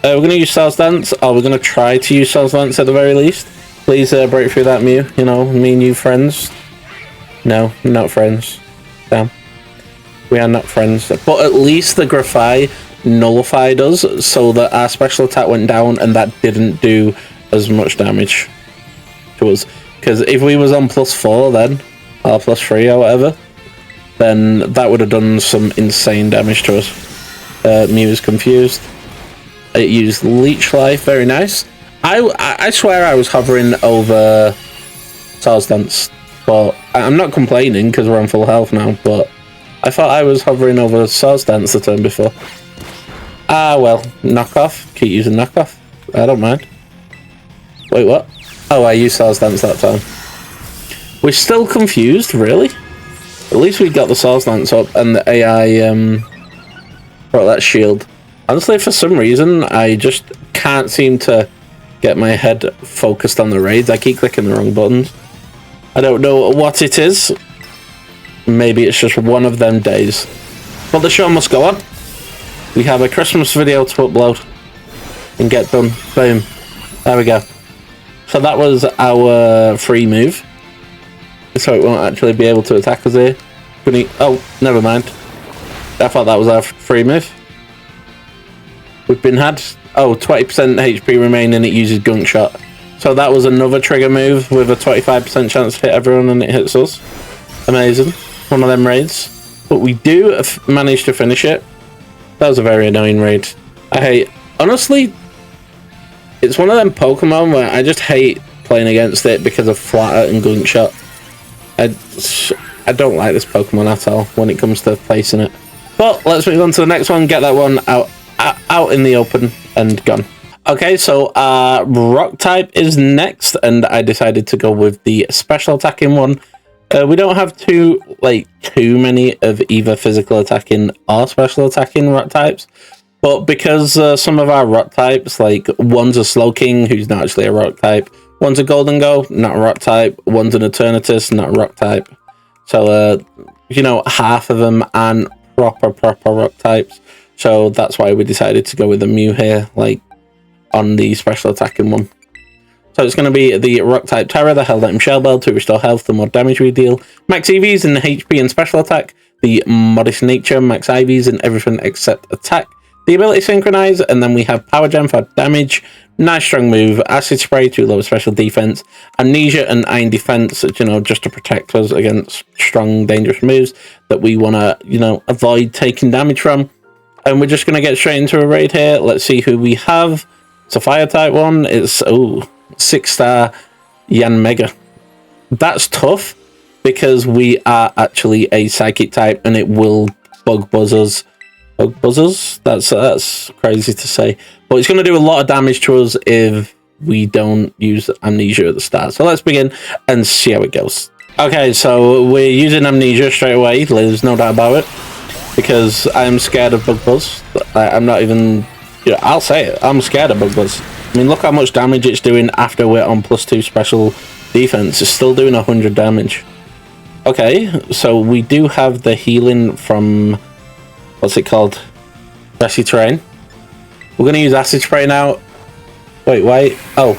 We're going to use Sal's Dance, or we're going to try to use Sal's Dance at the very least. Please break through that Mew. You know, me and you friends. No, not friends. Damn. We are not friends. But at least the Graphite nullified us, so that our special attack went down, and that didn't do as much damage to us. Because if we was on +4 then, or +3 or whatever, then that would have done some insane damage to us. Mew is confused. It used Leech Life, very nice. I swear I was hovering over Sal's Dance, but I'm not complaining because we're on full health now, but I thought I was hovering over Sal's Dance the turn before. Ah, well, knockoff. Keep using knockoff. I don't mind. Wait, what? Oh, I used Sal's Dance that time. We're still confused, really? At least we got the Sal's Dance up and the AI brought that shield. Honestly, for some reason, I just can't seem to get my head focused on the raids. I keep clicking the wrong buttons. I don't know what it is. Maybe it's just one of them days. But the show must go on. We have a Christmas video to upload and get done. Boom. There we go. So that was our free move. So it won't actually be able to attack us here. Oh, never mind. I thought that was our free move. We've been had. Oh, 20% HP remaining, it uses Gunk Shot. So that was another trigger move with a 25% chance to hit everyone and it hits us. Amazing. One of them raids. But we do manage to finish it. That was a very annoying raid. I hate... Honestly, it's one of them Pokemon where I just hate playing against it because of Flatter and Gunk Shot. I don't like this Pokemon at all when it comes to placing it. But let's move on to the next one, get that one out in the open and gone. Okay, so rock type is next, and I decided to go with the special attacking one. We don't have too many of either physical attacking or special attacking rock types, but because some of our rock types, like one's a Slowking, who's not actually a rock type, one's a Golden Go, not a rock type, one's an Eternatus, not a rock type. So, you know, half of them aren't proper rock types. So that's why we decided to go with the Mew here, like on the special attacking one. So it's going to be the rock type Tera, the Hell Item Shell Bell to restore health the more damage we deal. Max EVs in HP and special attack. The Modest Nature, max IVs in everything except attack. the ability Synchronize, and then we have Power Gem for damage, nice strong move, Acid Spray to lower special defense, Amnesia and Iron Defense, you know, just to protect us against strong, dangerous moves that we want to, you know, avoid taking damage from. And we're just going to get straight into a raid here. Let's see who we have. It's a fire type one. It's, 6-star Yanmega. That's tough because we are actually a psychic type and it will bug buzz us. Bug buzzers? That's crazy to say. But it's going to do a lot of damage to us if we don't use Amnesia at the start. So let's begin and see how it goes. Okay, so we're using Amnesia straight away. There's no doubt about it. Because I'm scared of Bug Buzz. I'm not even... You know, I'll say it. I'm scared of Bug Buzz. I mean, look how much damage it's doing after we're on +2 special defense. It's still doing 100 damage. Okay, so we do have the healing from... What's it called? Grassy Terrain. We're going to use Acid Spray now. Wait, why? Oh,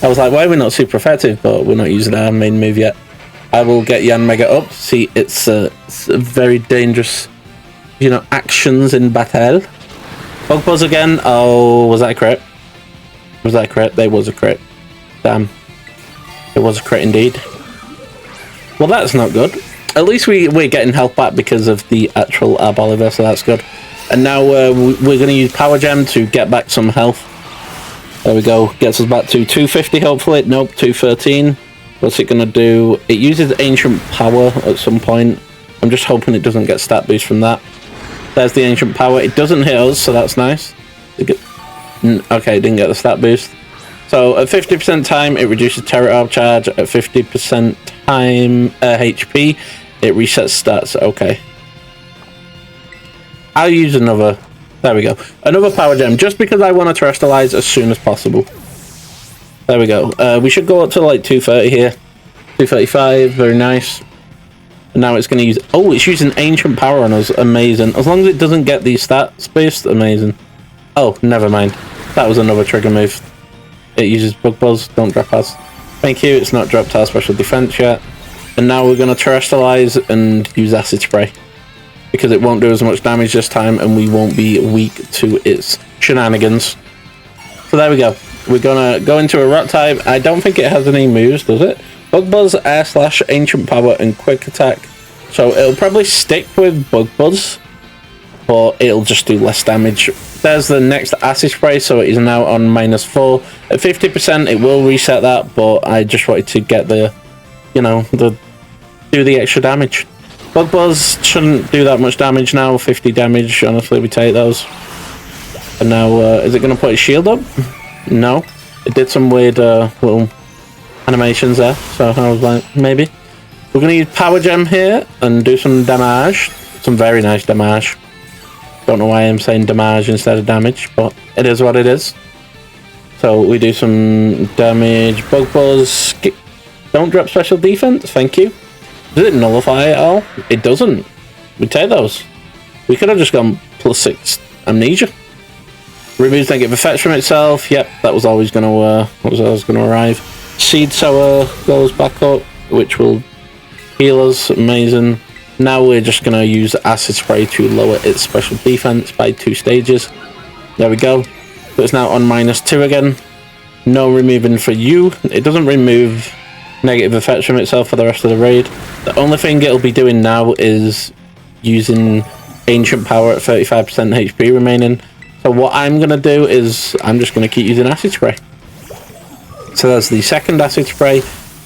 I was like, why are we not super effective? But we're not using our main move yet. I will get Yanmega up. See, it's a very dangerous... You know, actions in battle. Bug Buzz again. Oh, was that a crit? Was that a crit? There was a crit. Damn. It was a crit indeed. Well, that's not good. At least we're getting health back because of the actual Arboliver, so that's good. And now we're going to use Power Gem to get back some health. There we go. Gets us back to 250, hopefully. Nope, 213. What's it going to do? It uses Ancient Power at some point. I'm just hoping it doesn't get stat boost from that. There's the Ancient Power. It doesn't hit us, so that's nice. Okay, it didn't get the stat boost. So at 50% time, it reduces Tera Orb charge. At 50% time HP, it resets stats. Okay. I'll use another... There we go. Another Power Gem, just because I want to Terrestrialize as soon as possible. There we go. We should go up to like 230 here. 235, very nice. And now it's going to use... Oh, it's using Ancient Power on us. Amazing. As long as it doesn't get these stats boost, amazing. Oh, never mind. That was another trigger move. It uses Bug Buzz. Don't drop us. Thank you. It's not dropped our special defense yet. And now we're going to Terrestrialize and use Acid Spray. Because it won't do as much damage this time and we won't be weak to its shenanigans. So there we go. We're going to go into a Rock type. I don't think it has any moves, does it? Bug Buzz, Air Slash, Ancient Power, and Quick Attack. So it'll probably stick with Bug Buzz, but it'll just do less damage. There's the next Acid Spray, so it is now on -4. At 50%, it will reset that, but I just wanted to get the, you know, do the extra damage. Bug Buzz shouldn't do that much damage now. 50 damage, honestly, we take those. And now, is it going to put its shield up? No. It did some weird little animations there, so I was like, maybe. We're going to use Power Gem here and do some damage. Some very nice damage. Don't know why I'm saying damage instead of damage, but it is what it is. So we do some damage. Bug Buzz. Don't drop special defense, thank you. Does it nullify at all? It doesn't. We take those. We could have just gone +6 Amnesia. Removes negative effects from itself. Yep, that was always going to arrive. Seed Sower goes back up, which will heal us. Amazing. Now we're just going to use Acid Spray to lower its special defense by 2 stages. There we go. So it's now on -2 again. No removing for you. It doesn't remove negative effects from itself for the rest of the raid. The only thing it'll be doing now is using Ancient Power at 35% HP remaining. So what I'm going to do is I'm just going to keep using Acid Spray. So that's the second Acid Spray,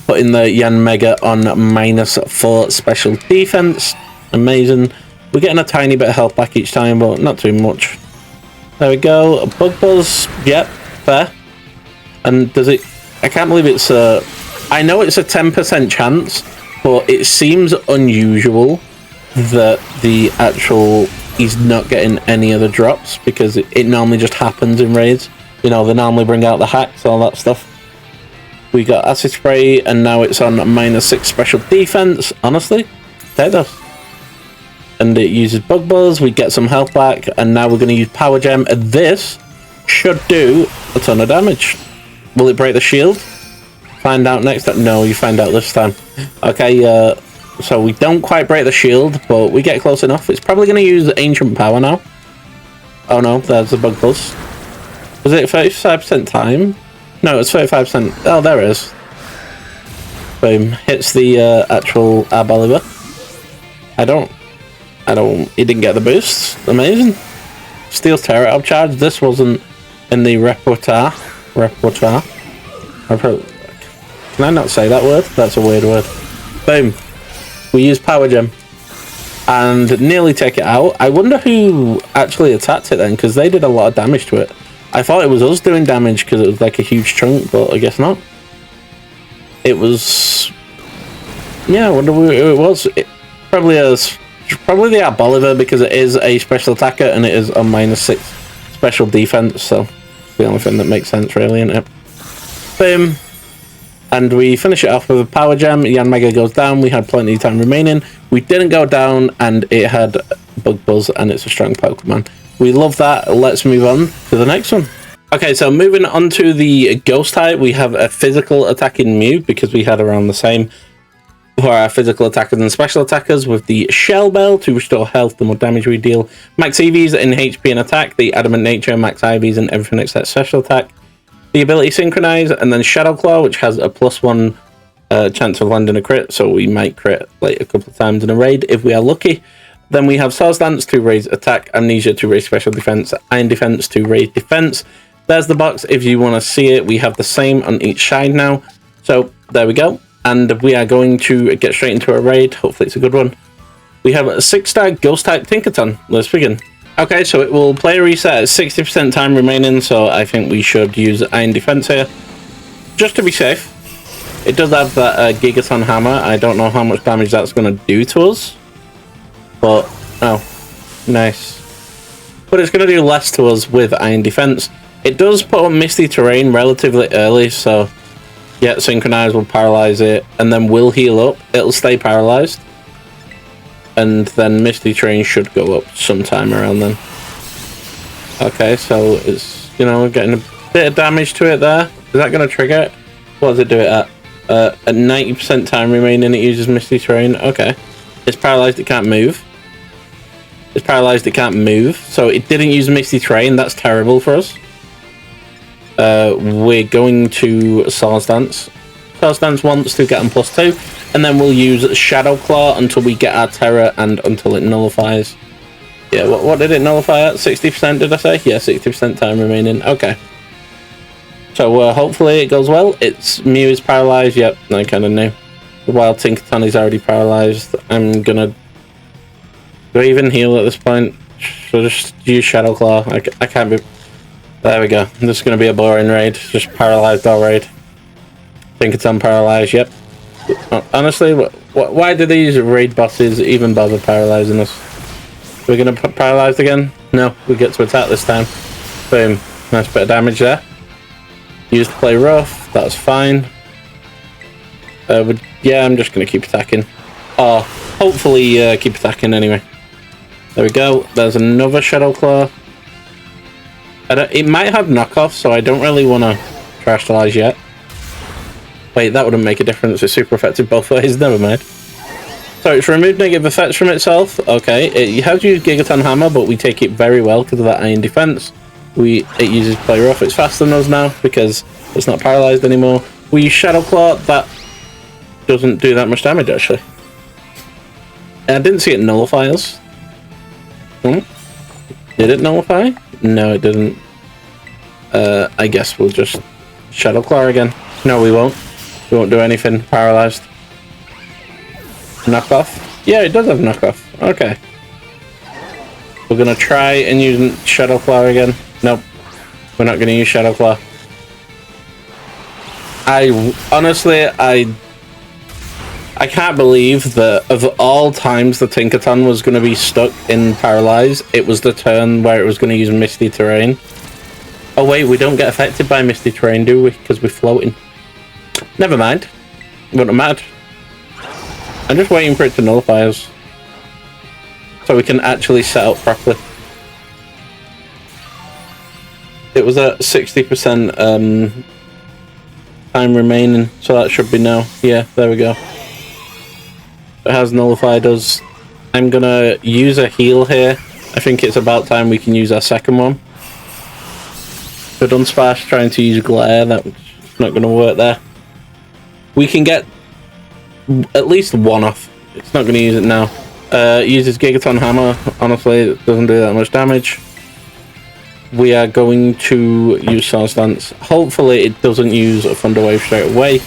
putting the Yanmega on -4 special defense. Amazing. We're getting a tiny bit of health back each time, but not too much. There we go. A Bug Buzz. Yep, fair. And does it... I can't believe it's a... I know it's a 10% chance, but it seems unusual that the actual... He's not getting any other drops, because it normally just happens in raids. You know, they normally bring out the hacks, all that stuff. We got Acid Spray, and now it's on -6 special defense. Honestly, take those. And it uses Bug Buzz. We get some health back, and now we're going to use Power Gem. And this should do a ton of damage. Will it break the shield? Find out next time. No, you find out this time. Okay, so we don't quite break the shield, but we get close enough. It's probably going to use Ancient Power now. Oh no, there's a bug buzz. Was it 35% time? No, it's 35%. Oh, there it is. Boom. Hits the actual Arboliver. He didn't get the boost. Amazing. Steals Tera out of charge. This wasn't in the repertoire. Can I not say that word? That's a weird word. Boom. We use Power Gem. And nearly take it out. I wonder who actually attacked it then, because they did a lot of damage to it. I thought it was us doing damage because it was like a huge chunk, but I guess not. It was... Yeah, I wonder who it was. Probably the Arboliver, because it is a special attacker and it is on -6 special defense, so it's the only thing that makes sense really, isn't it? Boom. And we finish it off with a Power Gem. Yanmega goes down. We had plenty of time remaining. We didn't go down, and it had Bug Buzz, and it's a strong Pokemon. We love that. Let's move on to the next one. Okay, so moving on to the Ghost type, we have a physical attacking Mew, because we had around the same for our physical attackers and special attackers, with the Shell Bell to restore health the more damage we deal. Max EVs in HP and attack, the Adamant Nature, Max IVs and everything except special attack. The ability Synchronize, and then Shadow Claw, which has a +1 chance of landing a crit, so we might crit like a couple of times in a raid if we are lucky. Then we have Swords Dance to raise attack, Amnesia to raise special defense, Iron Defense to raise defense. There's the box if you want to see it. We have the same on each side now. So there we go. And we are going to get straight into a raid. Hopefully it's a good one. We have a 6-star Ghost type Tinkaton. Let's begin. Okay, so it will play a reset at 60% time remaining, so I think we should use Iron Defense here. Just to be safe. It does have that Gigaton Hammer. I don't know how much damage that's going to do to us. But, oh, nice. But it's going to do less to us with Iron Defense. It does put on Misty Terrain relatively early, so yeah, Synchronize will paralyze it, and then we'll heal up. It'll stay paralyzed. And then Misty Terrain should go up sometime around then. Okay, so it's, you know, getting a bit of damage to it there. Is that going to trigger it? What does it do it at? At 90% time remaining, it uses Misty Terrain. Okay. It's paralyzed, it can't move. It's paralyzed, it can't move. So it didn't use Misty Terrain. That's terrible for us. We're going to Swords Dance. Swords Dance once to get them +2. And then we'll use Shadow Claw until we get our Tera and until it nullifies. Yeah, what did it nullify at? 60% did I say? Yeah, 60% time remaining. Okay. So hopefully it goes well. Its Mew is paralyzed. Yep, I kind of knew. The Wild Tinkaton is already paralyzed. I'm gonna... Do I even heal at this point? So just use Shadow Claw. I can't be... There we go. This is gonna be a boring raid. Just paralyzed all raid. Tinkaton paralyzed. Yep. Honestly, why do these raid bosses even bother paralyzing us? We're gonna put paralyzed again? No, we get to attack this time. Boom. Nice bit of damage there. Used to play rough. That's fine. Yeah, I'm just gonna keep attacking. Or hopefully keep attacking anyway. There we go. There's another Shadow Claw. It might have knockoff, so I don't really want to trash the lies yet. Wait, that wouldn't make a difference. It's super effective both ways. Never mind. So it's removed negative effects from itself. Okay, it has used Gigaton Hammer, but we take it very well because of that Iron Defense. It uses Play Rough. It's faster than us now because it's not paralyzed anymore. We use Shadow Claw. That doesn't do that much damage actually. I didn't see it nullify us. Did it nullify? No, it didn't. I guess we'll just Shadow Claw again. No, we won't. We won't do anything. Paralyzed. Knockoff? Yeah, it does have knockoff. Okay. We're gonna try and use Shadow Claw again. Nope. We're not gonna use Shadow Claw. Honestly, I can't believe that of all times the Tinkaton was going to be stuck in Paralyze, it was the turn where it was going to use Misty Terrain. Oh wait, we don't get affected by Misty Terrain, do we? Because we're floating. Never mind. Wouldn't matter. I'm just waiting for it to nullify us. So we can actually set up properly. It was at 60% time remaining, so that should be no. Yeah, there we go. It has nullified us. I'm gonna use a heal here I think it's about time we can use our second one. For Dunsparce trying to use Glare, that's not going to work there. We can get at least one off. It's not going to use it now. Uses Gigaton Hammer. Honestly, it doesn't do that much damage. We are going to use Swords Dance. Hopefully it doesn't use a Thunder Wave straight away,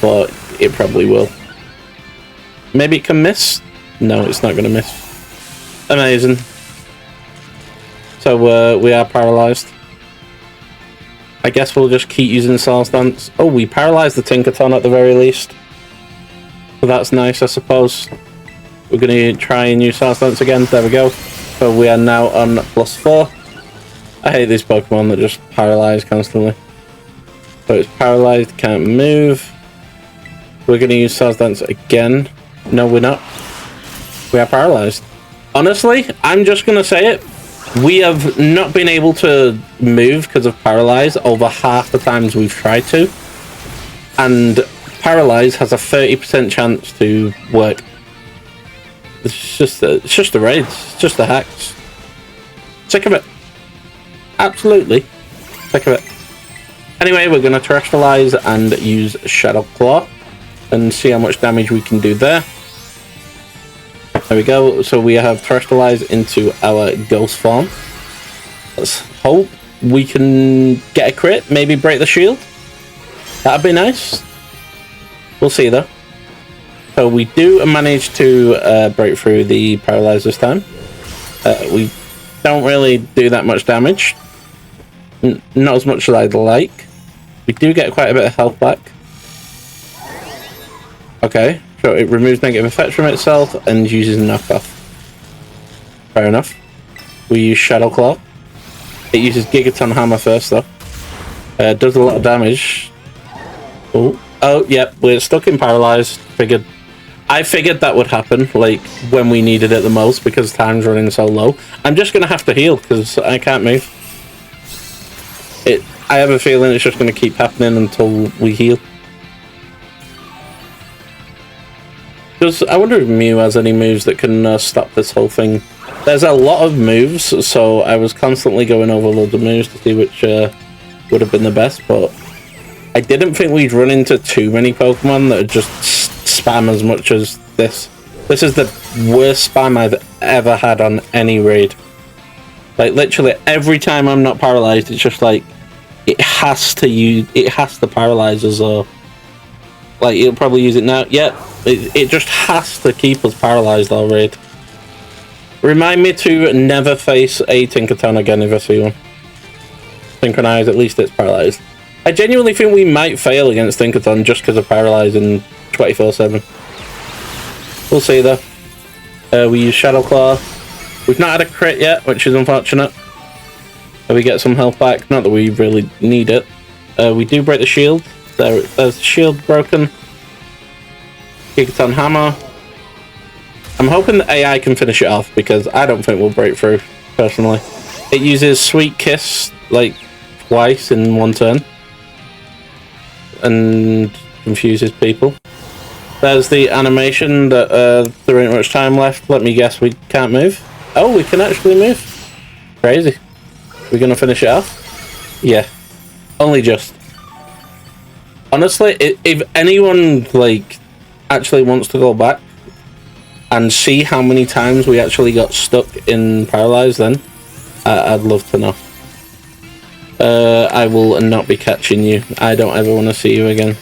but it probably will. Maybe it can miss? No, it's not going to miss. Amazing. So we are paralyzed. I guess we'll just keep using Swords Dance. Oh, we paralyzed the Tinkaton at the very least. So that's nice, I suppose. We're going to try and use Swords Dance again. There we go. So we are now on +4. I hate these Pokemon that just paralyze constantly. So it's paralyzed, can't move. We're going to use Swords Dance again. No, we're not. We are paralyzed. Honestly, I'm just going to say it. We have not been able to move because of Paralyze over half the times we've tried to. And Paralyze has a 30% chance to work. It's just the raids. It's just the hacks. Sick of it. Absolutely sick of it. Anyway, we're going to Terrestrialize and use Shadow Claw and see how much damage we can do there. There we go. So we have Terrestrialized into our Ghost form. Let's hope we can get a crit, maybe break the shield. That'd be nice. We'll see though. So we do manage to break through the Paralyze this time. We don't really do that much damage. Not as much as I'd like. We do get quite a bit of health back. Okay. So it removes negative effects from itself and uses knockoff. Fair enough. We use Shadow Claw. It uses Gigaton Hammer first though. Does a lot of damage. Oh, yep, we're stuck in Paralyzed. I figured that would happen, like, when we needed it the most, because time's running so low. I'm just gonna have to heal, because I can't move. I have a feeling it's just gonna keep happening until we heal. I wonder if Mew has any moves that can stop this whole thing. There's a lot of moves, so I was constantly going over loads of moves to see which would have been the best, but I didn't think we'd run into too many Pokemon that would just spam as much as this. This is the worst spam I've ever had on any raid. Like, literally, every time I'm not paralyzed, it's just like, it has to paralyze us, or like, it'll probably use it now. Yep. It just has to keep us paralyzed all raid. Remind me to never face a Tinkaton again if I see one. Synchronize, at least it's paralyzed. I genuinely think we might fail against Tinkaton just because of paralyzing 24/7. We'll see though. We use Shadow Claw. We've not had a crit yet, which is unfortunate. We get some health back, not that we really need it. We do break the shield. There's the shield broken. Gigaton Hammer. I'm hoping the AI can finish it off because I don't think we'll break through, personally. It uses Sweet Kiss like twice in one turn and confuses people. There's the animation that there ain't much time left. Let me guess, we can't move. Oh, we can actually move. Crazy. We're gonna finish it off? Yeah. Only just. Honestly, if anyone like actually wants to go back and see how many times we actually got stuck in Paralyze, then I'd love to know. I will not be catching you. I don't ever want to see you again.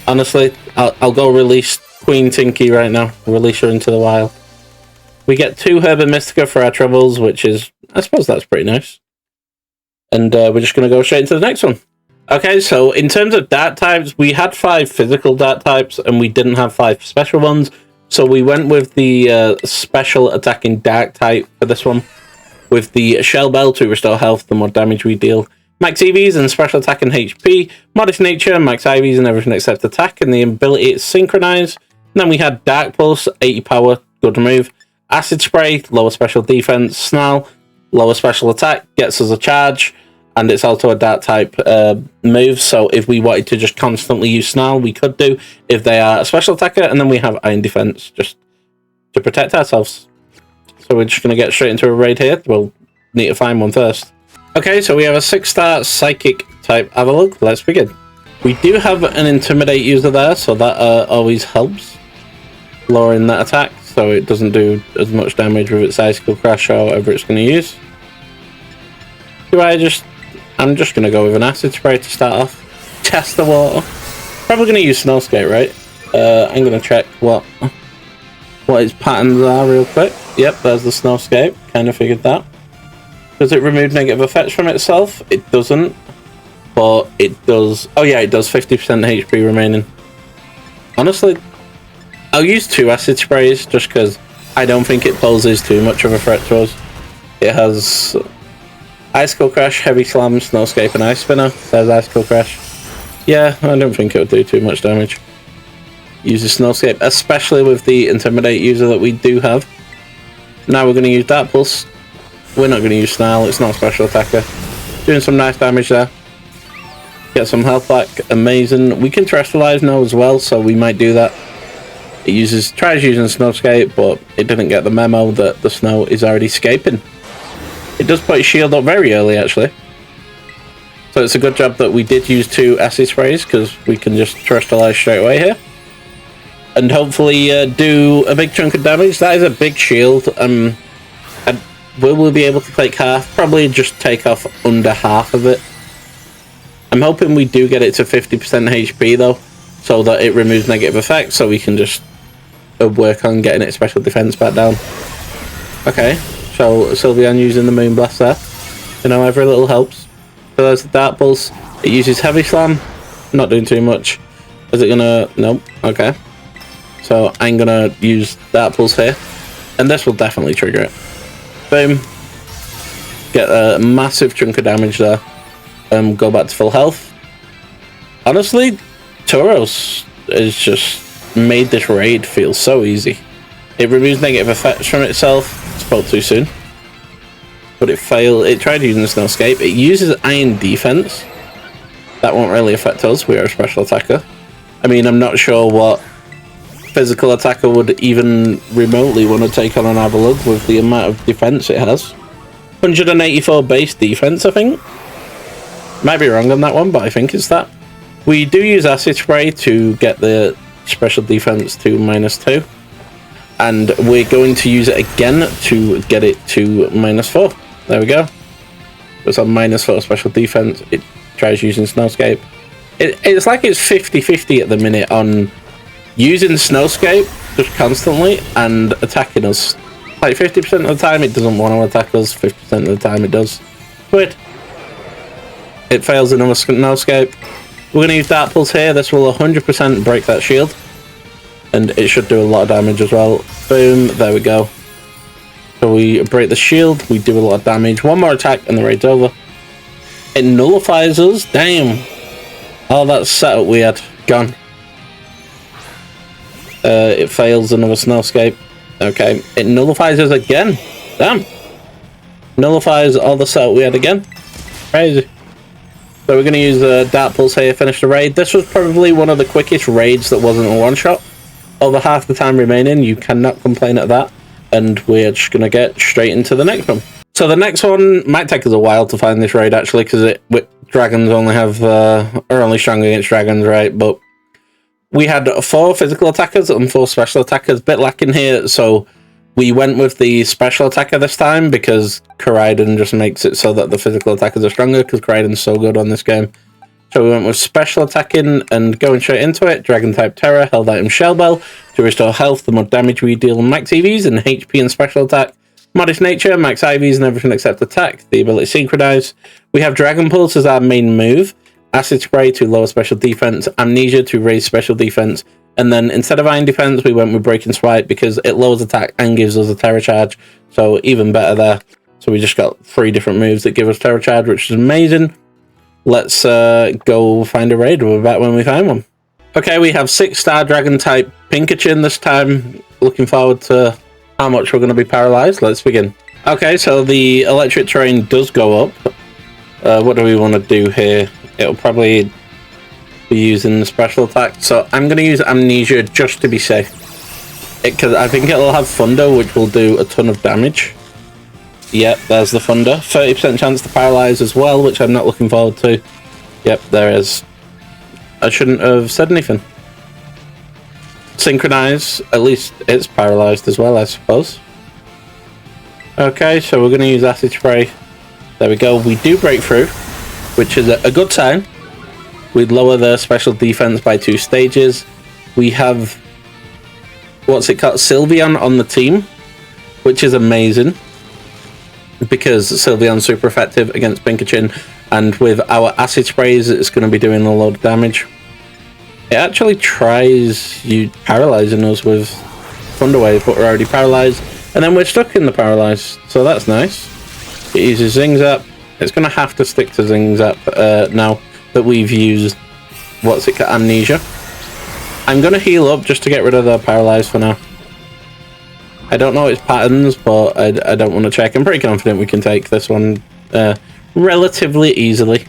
Honestly, I'll go release Queen Tinky right now. Release her into the wild. We get 2 Herb and Mystica for our troubles, which is, I suppose that's pretty nice. And we're just going to go straight into the next one. Okay, so in terms of Dark types, we had 5 physical Dark types, and we didn't have 5 special ones. So we went with the special attacking Dark type for this one, with the Shell Bell to restore health the more damage we deal. Max EVs and special attack and HP, modest nature, max IVs and everything except attack, and the ability to synchronize. And then we had Dark Pulse, 80 power, good move. Acid Spray, lower special defense. Snarl, lower special attack, gets us a charge. And it's also a Dark type move, so if we wanted to just constantly use Snarl, we could do, if they are a special attacker. And then we have Iron Defense, just to protect ourselves. So we're just going to get straight into a raid here. We'll need to find one first. Okay, so we have a 6-star Psychic type Avalugg. Let's begin. We do have an Intimidate user there, so that always helps. Lowering that attack, so it doesn't do as much damage with its Icicle Crash or whatever it's going to use. I'm just going to go with an Acid Spray to start off. Test the water. Probably going to use Snowskate, right? I'm going to check what its patterns are real quick. Yep, there's the Snowskate. Kind of figured that. Does it remove negative effects from itself? It doesn't. But it does... Oh yeah, it does 50% HP remaining. Honestly, I'll use 2 Acid Sprays just because I don't think it poses too much of a threat to us. It has Icicle Crash, Heavy Slam, Snowscape, and Ice Spinner. There's Icicle Crash. Yeah, I don't think it would do too much damage. Use the Snowscape, especially with the Intimidate user that we do have. Now we're going to use Dark Pulse. We're not going to use Snarl, it's not a special attacker. Doing some nice damage there. Get some health back, amazing. We can Terrestrialize now as well, so we might do that. It tries using Snowscape, but it didn't get the memo that the snow is already escaping. It does put its shield up very early, actually. So it's a good job that we did use 2 Acid Sprays, because we can just Terrestrialize straight away here. And hopefully do a big chunk of damage. That is a big shield. Will we be able to take half? Probably just take off under half of it. I'm hoping we do get it to 50% HP though, so that it removes negative effects, so we can just work on getting its special defense back down. Okay, so Sylveon using the Moonblast there. You know, every little helps. So there's the Dark Pulse. It uses Heavy Slam. Not doing too much. Is it gonna... Nope. Okay. So I'm gonna use Dark Pulse here. And this will definitely trigger it. Boom. Get a massive chunk of damage there. Go back to full health. Honestly, Tauros has just made this raid feel so easy. It removes negative effects from itself. Spoke too soon. But it failed. It tried using the Snowscape. It uses Iron Defense. That won't really affect us. We are a special attacker. I mean, I'm not sure what physical attacker would even remotely want to take on an Avalugg with the amount of defense it has. 184 base defense, I think. Might be wrong on that one, but I think it's that. We do use Acid Spray to get the special defense to -2. And we're going to use it again to get it to -4. There we go. It's on -4 special defense. It tries using Snowscape. It's like it's 50-50 at the minute on using Snowscape just constantly and attacking us. Like 50% of the time it doesn't want to attack us, 50% of the time it does. Weird. It fails another Snowscape. We're going to use Dark Pulse here. This will 100% break that shield. And it should do a lot of damage as well. Boom, there we go. So we break the shield, we do a lot of damage. One more attack and the raid's over. It nullifies us. Damn. All that setup we had, gone. It fails another Snowscape. Okay, it nullifies us again. Damn. Nullifies all the setup we had again. Crazy. So we're going to use Dark Pulse here, finish the raid. This was probably one of the quickest raids that wasn't a one-shot. Over half the time remaining, you cannot complain at that. And we're just going to get straight into the next one. So the next one might take us a while to find this raid, actually, because dragons only have... are only strong against dragons, right? But we had 4 physical attackers and 4 special attackers. Bit lacking here, so we went with the special attacker this time because Koraidon just makes it so that the physical attackers are stronger because Koraidon's so good on this game. So we went with special attacking and going straight into it. Dragon type Tera, held item Shell Bell to restore health. The more damage we deal, max EVs and HP and special attack. Modest nature, max IVs and everything except attack. The ability synchronize. We have Dragon Pulse as our main move. Acid Spray to lower special defense. Amnesia to raise special defense. And then instead of Iron Defense, we went with Breaking Swipe because it lowers attack and gives us a Terra Charge. So even better there. So we just got 3 different moves that give us Terra Charge, which is amazing. Let's go find a raid. We'll be back when we find one. Okay, we have 6-star Dragon type Pinkachin this time. Looking forward to how much we're going to be paralyzed. Let's begin. Okay, so the electric terrain does go up. What do we want to do here? It'll probably be using the special attack. So I'm going to use Amnesia just to be safe. because I think it'll have Thunder, which will do a ton of damage. Yep, there's the Thunder. 30% chance to paralyze as well, which I'm not looking forward to. Yep, there is. I shouldn't have said anything. Synchronize, at least it's paralyzed as well, I suppose. Okay, so we're going to use Acid Spray. There we go. We do break through, which is a good sign. We lower the special defense by 2 stages. We have, what's it called, Sylveon on the team, which is amazing, because Sylveon's super effective against Pinkachin, and with our Acid Sprays, it's going to be doing a lot of damage. It actually tries you paralyzing us with Thunder Wave, but we're already paralyzed, and then we're stuck in the paralyze, so that's nice. It uses Zing Zap. It's going to have to stick to Zing Zap now that we've used, what's it called, Amnesia. I'm going to heal up just to get rid of the paralyze for now. I don't know its patterns, but I don't want to check. I'm pretty confident we can take this one relatively easily,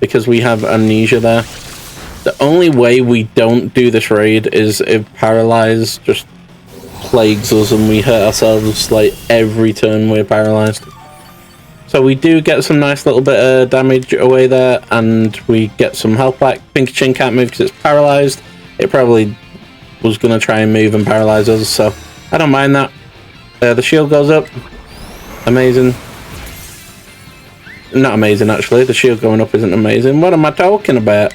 because we have Amnesia there. The only way we don't do this raid is if paralyze just plagues us and we hurt ourselves like every turn we're paralyzed. So we do get some nice little bit of damage away there, and we get some health back. Pinkachin can't move because it's paralyzed. It probably was going to try and move and paralyze us, so I don't mind that. The shield goes up. Amazing. Not amazing, actually. The shield going up isn't amazing. What am I talking about?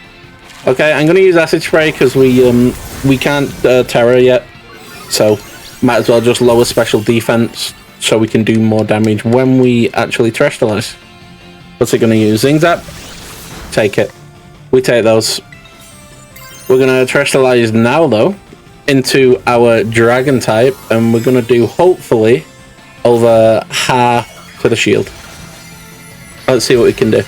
Okay, I'm going to use Acid Spray because we can't Tera yet, so might as well just lower special defense so we can do more damage when we actually Terrestrialize. What's it going to use? Zing Zap? Take it. We take those. We're going to Terrestrialize now, though, into our Dragon type, and we're going to do, hopefully, over half to the shield. Let's see what we can do.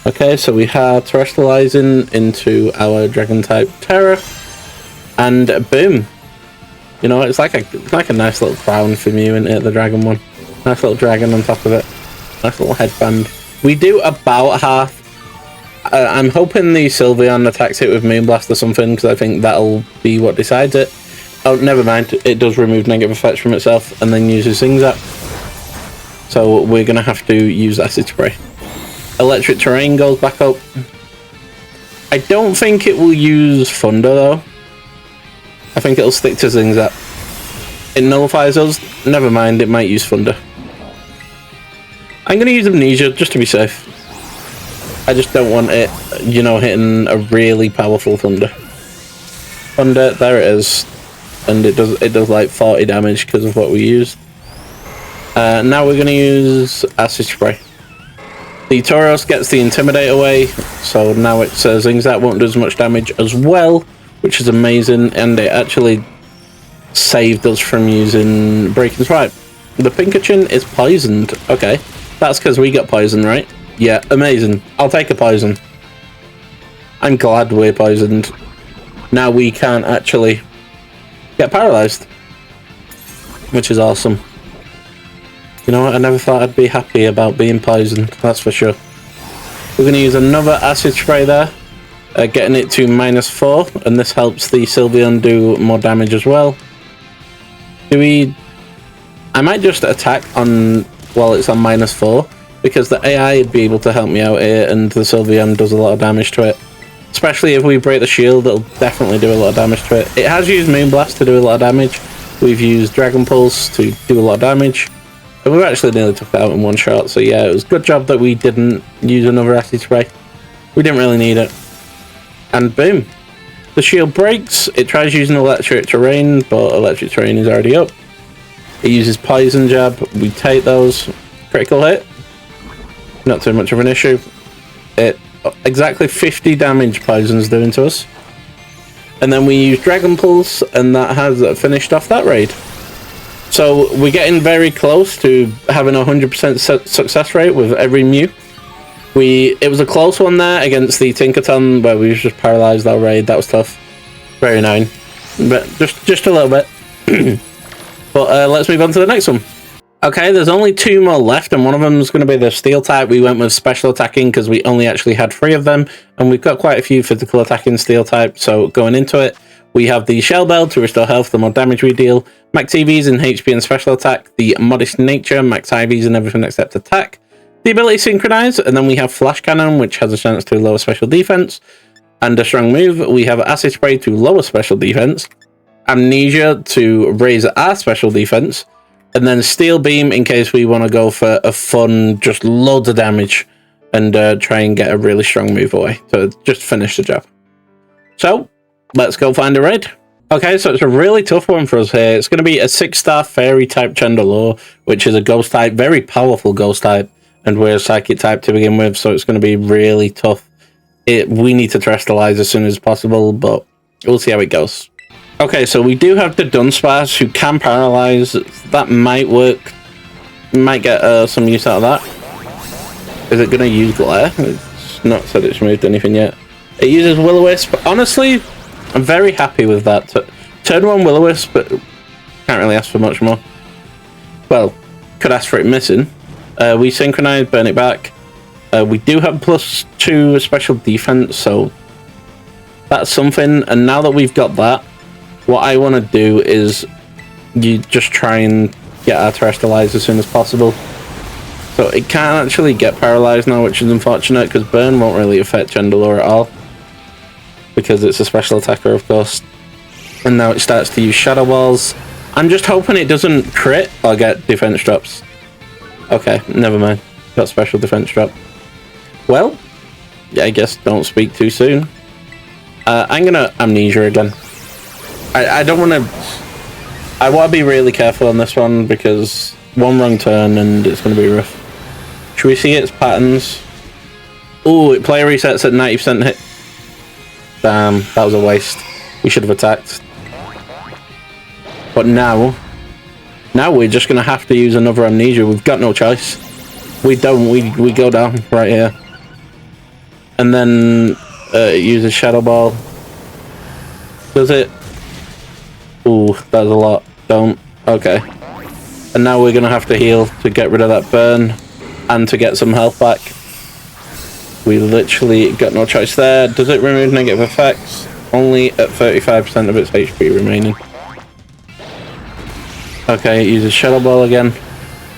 Okay, so we are Terrestrializing into our Dragon type Tera, and boom. You know, it's like a nice little crown for me, isn't it, the dragon one? Nice little dragon on top of it. Nice little headband. We do about half. I'm hoping the Sylveon attacks it with Moonblast or something, because I think that'll be what decides it. Oh, never mind. It does remove negative effects from itself and then uses Zing Zap. So we're going to have to use Acid Spray. Electric Terrain goes back up. I don't think it will use Thunder, though. I think it'll stick to Zing Zap. It nullifies us. Never mind, it might use Thunder. I'm going to use Amnesia just to be safe. I just don't want it, you know, hitting a really powerful Thunder. Thunder, there it is. And it does like 40 damage because of what we used. Now we're going to use Acid Spray. The Tauros gets the Intimidate away, so now it's Zing Zap won't do as much damage as well, which is amazing, and it actually saved us from using Breaking Swipe. The Pinkachin is poisoned. Okay, that's because we got poisoned, right? Yeah, amazing. I'll take a poison. I'm glad we're poisoned. Now we can't actually get paralyzed, which is awesome. You know what? I never thought I'd be happy about being poisoned, that's for sure. We're going to use another Acid Spray there. Getting it to -4, and this helps the Sylveon do more damage as well. I might just attack on while it's on -4, because the AI would be able to help me out here, and the Sylveon does a lot of damage to it. Especially if we break the shield, it'll definitely do a lot of damage to it. It has used Moonblast to do a lot of damage. We've used Dragon Pulse to do a lot of damage. And we actually nearly took it out in one shot, so yeah, it was a good job that we didn't use another Acid Spray. We didn't really need it. And boom, the shield breaks. It tries using Electric Terrain, but Electric Terrain is already up. It uses Poison Jab. We take those. Critical hit. Not too much of an issue. It exactly 50 damage Poison's doing to us. And then we use Dragon Pulse, and that has finished off that raid. So we're getting very close to having a 100% success rate with every Mew. It was a close one there against the Tinkaton, where we just paralyzed our raid. That was tough. Very annoying. But just a little bit. But let's move on to the next one. Okay, there's only 2 more left, and one of them is going to be the Steel type. We went with special attacking because we only actually had 3 of them, and we've got quite a few physical attacking Steel type. So going into it, We have the Shell Bell to restore health the more damage we deal, max EVs in HP and special attack, the Modest Nature, max IVs and everything except attack, the ability Synchronize, and then we have Flash Cannon, which has a chance to lower special defense, and a strong move. We have Acid Spray to lower special defense, Amnesia to raise our special defense, and then Steel Beam in case we want to go for a fun, just loads of damage, and try and get a really strong move away to just finish the job. So, let's go find a raid. Okay, so it's a really tough one for us here. It's going to be a 6-star fairy type Chandelure, which is a ghost type, very powerful ghost type, and we're a psychic type to begin with, so it's going to be really tough. We need to terrestrialize as soon as possible, but we'll see how it goes. Okay, so we do have the Dunsparce who can paralyze. That might work. Might get some use out of that. Is it going to use Glare? It's not said it's moved anything yet. It uses Will-O-Wisp. Honestly, I'm very happy with that. Turn 1 Will-O-Wisp, but can't really ask for much more. Well, could ask for it missing. We Synchronize, burn it back. We do have +2 special defense, so that's something. And now that we've got that, what I want to do is you just try and get our terrestrialized as soon as possible. So it can't actually get paralyzed now, which is unfortunate because burn won't really affect Chandelure at all, because it's a special attacker, of course. And now it starts to use Shadow Balls. I'm just hoping it doesn't crit or get defense drops. Okay, never mind. Got special defense drop. Well, yeah, I guess don't speak too soon. I'm gonna Amnesia again. I don't want to... I want to be really careful on this one because one wrong turn and it's going to be rough. Should we see its patterns? Oh, it player resets at 90% hit. Damn, that was a waste. We should have attacked. But now we're just going to have to use another Amnesia. We've got no choice. We don't. We go down right here. And then it uses Shadow Ball. Does it? Ooh, that's a lot. Don't. Okay. And now we're going to have to heal to get rid of that burn and to get some health back. We literally got no choice there. Does it remove negative effects? Only at 35% of its HP remaining. Okay, it uses Shadow Ball again.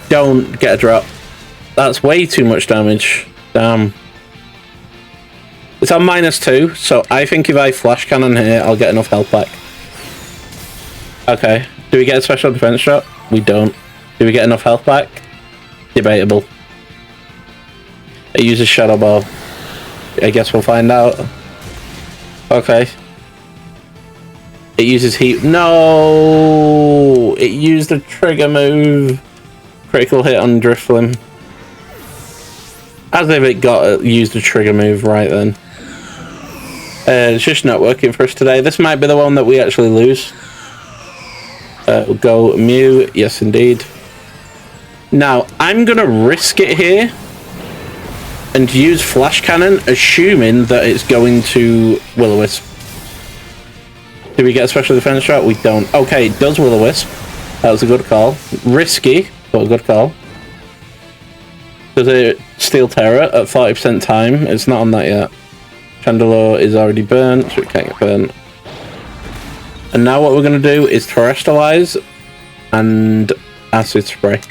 Don't get a drop. That's way too much damage. Damn. It's on -2, so I think if I Flash Cannon here, I'll get enough health back. Okay. Do we get a special defense shot? We don't. Do we get enough health back? Debatable. It uses Shadow Ball. I guess we'll find out. Okay. It uses Heat. No! It used a trigger move. Critical hit on Drifloon. As if it used a trigger move right then. It's just not working for us today. This might be the one that we actually lose. We'll go Mew. Yes, indeed. Now, I'm going to risk it here and use Flash Cannon, assuming that it's going to Will-O-Wisp. Do we get a special defense shot? We don't. Okay, it does Will-O-Wisp. That was a good call. Risky, but a good call. Does it steal Tera at 40% time? It's not on that yet. Chandelure is already burnt, so it can't get burnt. And now what we're going to do is Terrestrialize and Acid Spray.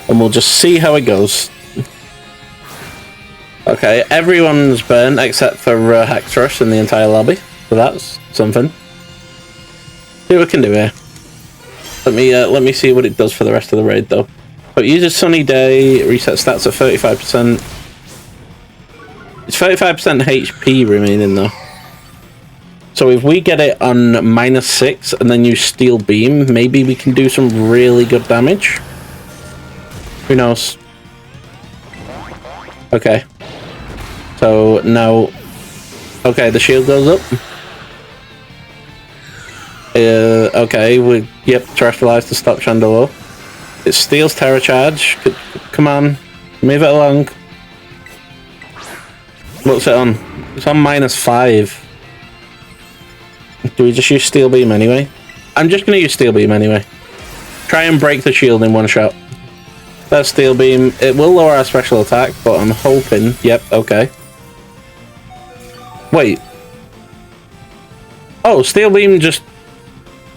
And we'll just see how it goes. Okay, everyone's burnt except for Hexrush in the entire lobby. So that's something. See what we can do here. Let me see what it does for the rest of the raid though. But uses Sunny Day, reset stats at 35%. It's 35% HP remaining though. So if we get it on -6 and then use Steel Beam, maybe we can do some really good damage. Who knows? Okay. So now... Okay, the shield goes up. Okay, yep, Terrestrialize to stop Chandelure. It steals Terra Charge. Come on, move it along. What's it on? It's on -5. Do we just use Steel Beam anyway? I'm just going to use Steel Beam anyway. Try and break the shield in one shot. That's Steel Beam. It will lower our special attack, but I'm hoping... Yep, okay. Wait. Oh, Steel Beam just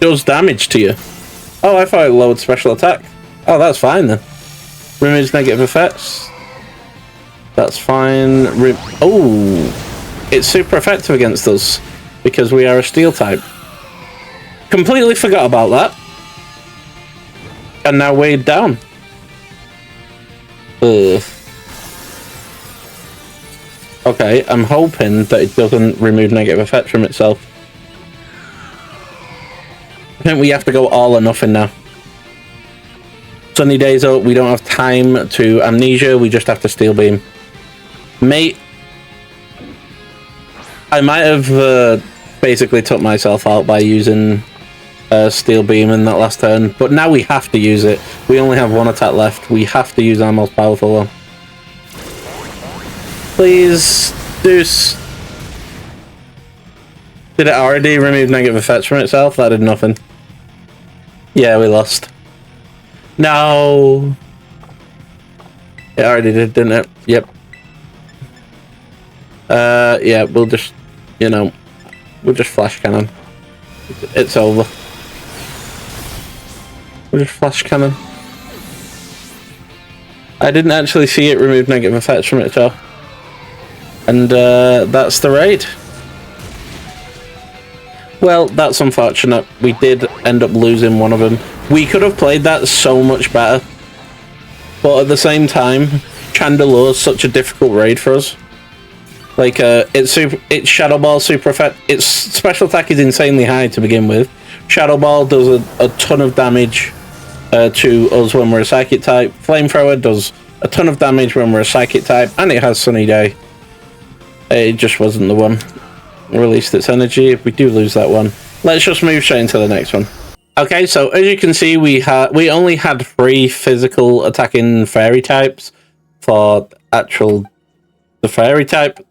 does damage to you. Oh, I thought it lowered special attack. Oh, that's fine then. Removes negative effects. That's fine. Oh, it's super effective against us because we are a steel type. Completely forgot about that. And now weighed down. Ugh. Okay, I'm hoping that it doesn't remove negative effects from itself. I think we have to go all or nothing now. Sunny days up, we don't have time to amnesia, we just have to steel beam. Mate, I might have basically took myself out by using steel beam in that last turn, but now we have to use it. We only have one attack left. We have to use our most powerful one. Please, Deuce. Did it already remove negative effects from itself? That did nothing. Yeah, we lost. No. It already did, didn't it? Yep. Yeah, we'll just, you know, we'll just flash cannon. It's over. We'll just flash cannon. I didn't actually see it remove negative effects from itself. And that's the raid. Well, that's unfortunate. We did end up losing one of them. We could have played that so much better. But at the same time, Chandelure is such a difficult raid for us. Like, it's Shadow Ball super effect. Its special attack is insanely high to begin with. Shadow Ball does a ton of damage to us when we're a Psychic type. Flamethrower does a ton of damage when we're a Psychic type. And it has Sunny Day. It just wasn't the one. Released its energy. If we do lose that one, let's just move straight into the next one. Okay, so as you can see, we only had 3 physical attacking fairy types for the fairy type.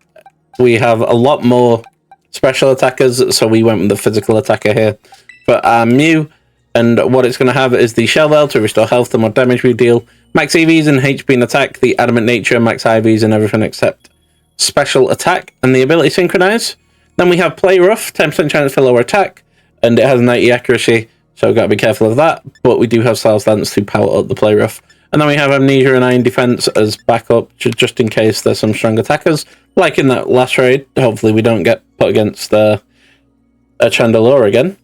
We have a lot more special attackers, so we went with the physical attacker here for our Mew. And what it's going to have is the Shell Bell to restore health the more damage we deal. Max EVs and HP and attack, the Adamant Nature, max IVs and everything except special attack, and the ability Synchronize. Then we have Play Rough, 10% chance for lower attack, and it has 90 accuracy, so we've got to be careful of that. But we do have Styles Dance to power up the Play Rough. And then we have Amnesia and Iron Defense as backup, just in case there's some strong attackers. Like in that last raid, hopefully we don't get put against a Chandelure again.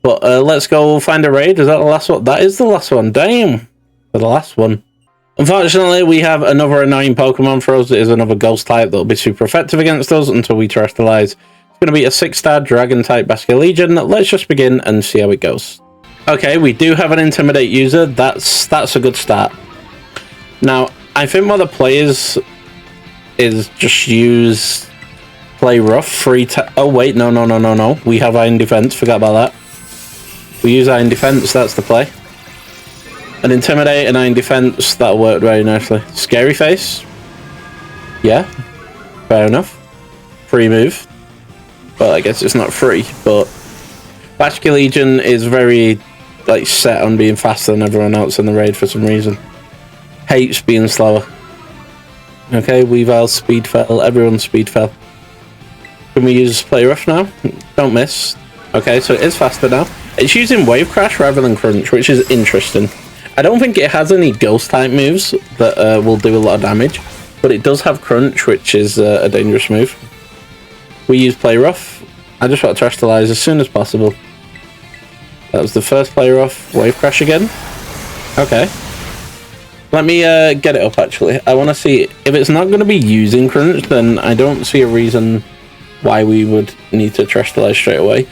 But let's go find a raid. Is that the last one? That is the last one. Damn. For the last one. Unfortunately, we have another annoying Pokemon for us. It is another Ghost type that will be super effective against us until we terrestrialize. It's going to be a 6-star Dragon type Basculegion. Let's just begin and see how it goes. Okay, we do have an Intimidate user. That's a good start. Now, I think what the players is just use Play Rough. Oh, wait, no. We have Iron Defense. Forgot about that. We use Iron Defense. That's the play. And Intimidate and Iron Defense. That'll work very nicely. Scary Face. Yeah. Fair enough. Free move. Well, I guess it's not free, but Basculegion is very set on being faster than everyone else in the raid for some reason. Hates being slower. Okay, Weavile speed fell. Everyone's speed fell. Can we use Play Rough now? Don't miss. Okay, so it is faster now. It's using Wave Crash rather than Crunch, which is interesting. I don't think it has any Ghost type moves that will do a lot of damage, but it does have Crunch, which is a dangerous move. We use Play Rough. I just want to terrestrialize as soon as possible. That was the first Play Rough. Wave Crash again. Okay. Let me get it up, actually. I want to see... If it's not going to be using Crunch, then I don't see a reason why we would need to terrestrialize straight away.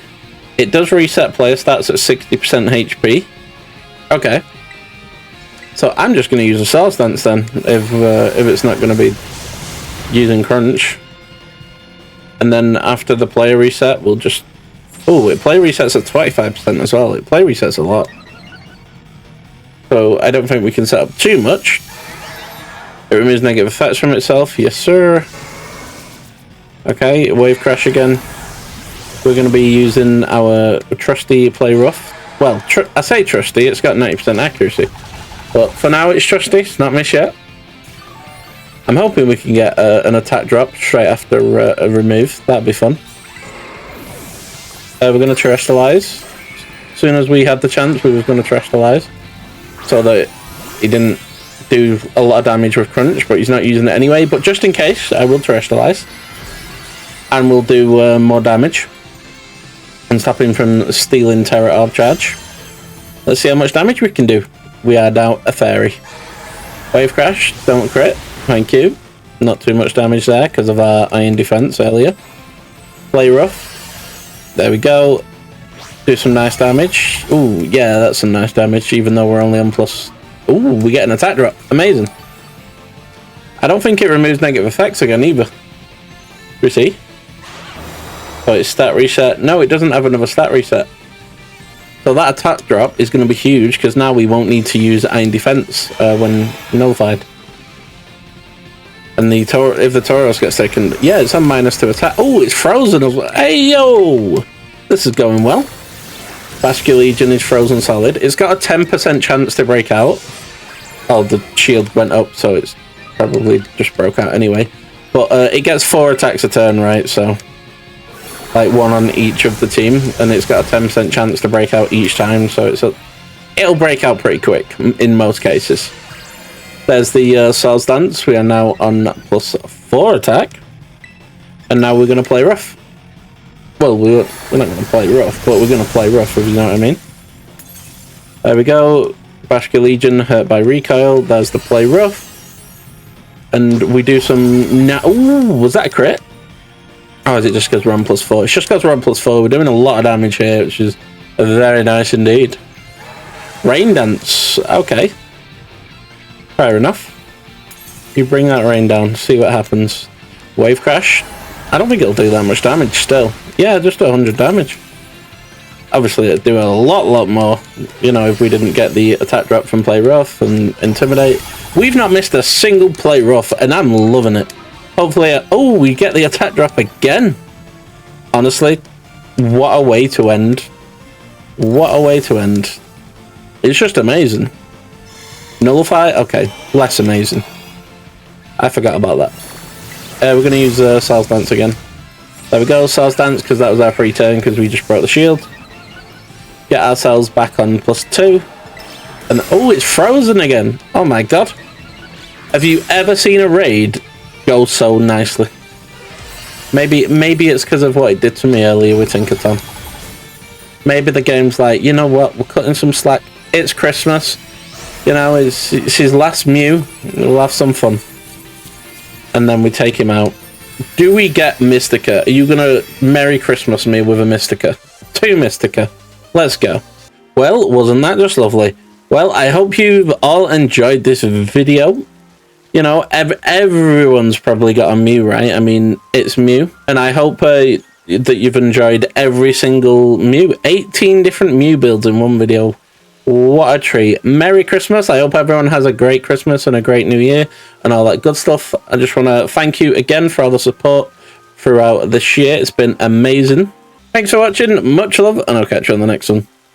It does reset player stats at 60% HP. Okay. So I'm just going to use a Styles Dance then, if it's not going to be using Crunch. And then after the player reset, we'll just... Oh, it play resets at 25% as well. It play resets a lot. So I don't think we can set up too much. It removes negative effects from itself. Yes, sir. Okay, Wave Crash again. We're going to be using our trusty Play Rough. Well, I say trusty, it's got 90% accuracy. But for now, it's trusty. It's not missed yet. I'm hoping we can get an attack drop straight after a remove. That'd be fun. We're going to terrestrialize. As soon as we had the chance, we was going to terrestrialize. So that he didn't do a lot of damage with Crunch, but he's not using it anyway. But just in case, I will terrestrialize. And we'll do more damage. And stop him from stealing Tera Orb Charge. Let's see how much damage we can do. We are now a fairy. Wave Crash, don't crit. Thank you. Not too much damage there because of our iron defense earlier. Play rough. There we go. Do some nice damage. Ooh, yeah, that's some nice damage, even though we're only on plus. Ooh, we get an attack drop. Amazing. I don't think it removes negative effects again either. We see. Oh, it's stat reset. No, it doesn't have another stat reset. So that attack drop is going to be huge because now we won't need to use iron defense when nullified. And if the Tauros gets taken, yeah, it's on -2 attack. Oh, it's frozen as well. Hey, yo! This is going well. Vascular Legion is frozen solid. It's got a 10% chance to break out. Oh, the shield went up, so it's probably just broke out anyway. But it gets 4 attacks a turn, right? So, like 1 on each of the team, and it's got a 10% chance to break out each time. So it'll break out pretty quick in most cases. There's the Swords Dance. We are now on +4 attack, and now we're going to play rough. Well, we're not going to play rough, but we're going to play rough, if you know what I mean. There we go. Vascular Legion hurt by recoil. There's the play rough. And we do some... Ooh, was that a crit? Oh, is it just because we're on +4? It's just because we're on +4. We're doing a lot of damage here, which is very nice indeed. Rain Dance. Okay. Fair enough. You bring that rain down, see what happens. Wave Crash. I don't think it'll do that much damage still. Yeah, just 100 damage. Obviously, it'd do a lot more, you know, if we didn't get the attack drop from Play Rough and Intimidate. We've not missed a single Play Rough, and I'm loving it. Hopefully, oh, we get the attack drop again. Honestly, what a way to end. What a way to end. It's just amazing. Nullify? Okay, less amazing. I forgot about that. We're going to use Swords Dance again. There we go, Swords Dance, because that was our free turn, because we just broke the shield. Get ourselves back on +2. And oh, it's frozen again. Oh my god. Have you ever seen a raid go so nicely? Maybe it's because of what it did to me earlier with Tinkerton. Maybe the game's like, you know what, we're cutting some slack. It's Christmas. You know, it's his last Mew. We'll have some fun. And then we take him out. Do we get Mystica? Are you going to Merry Christmas me with a Mystica? 2 Mystica. Let's go. Well, wasn't that just lovely? Well, I hope you've all enjoyed this video. You know, everyone's probably got a Mew, right? I mean, it's Mew. And I hope that you've enjoyed every single Mew. 18 different Mew builds in one video. What a treat. Merry Christmas. I hope everyone has a great Christmas and a great New Year and all that good stuff. I just want to thank you again for all the support throughout this year. It's been amazing. Thanks for watching. Much love, and I'll catch you on the next one.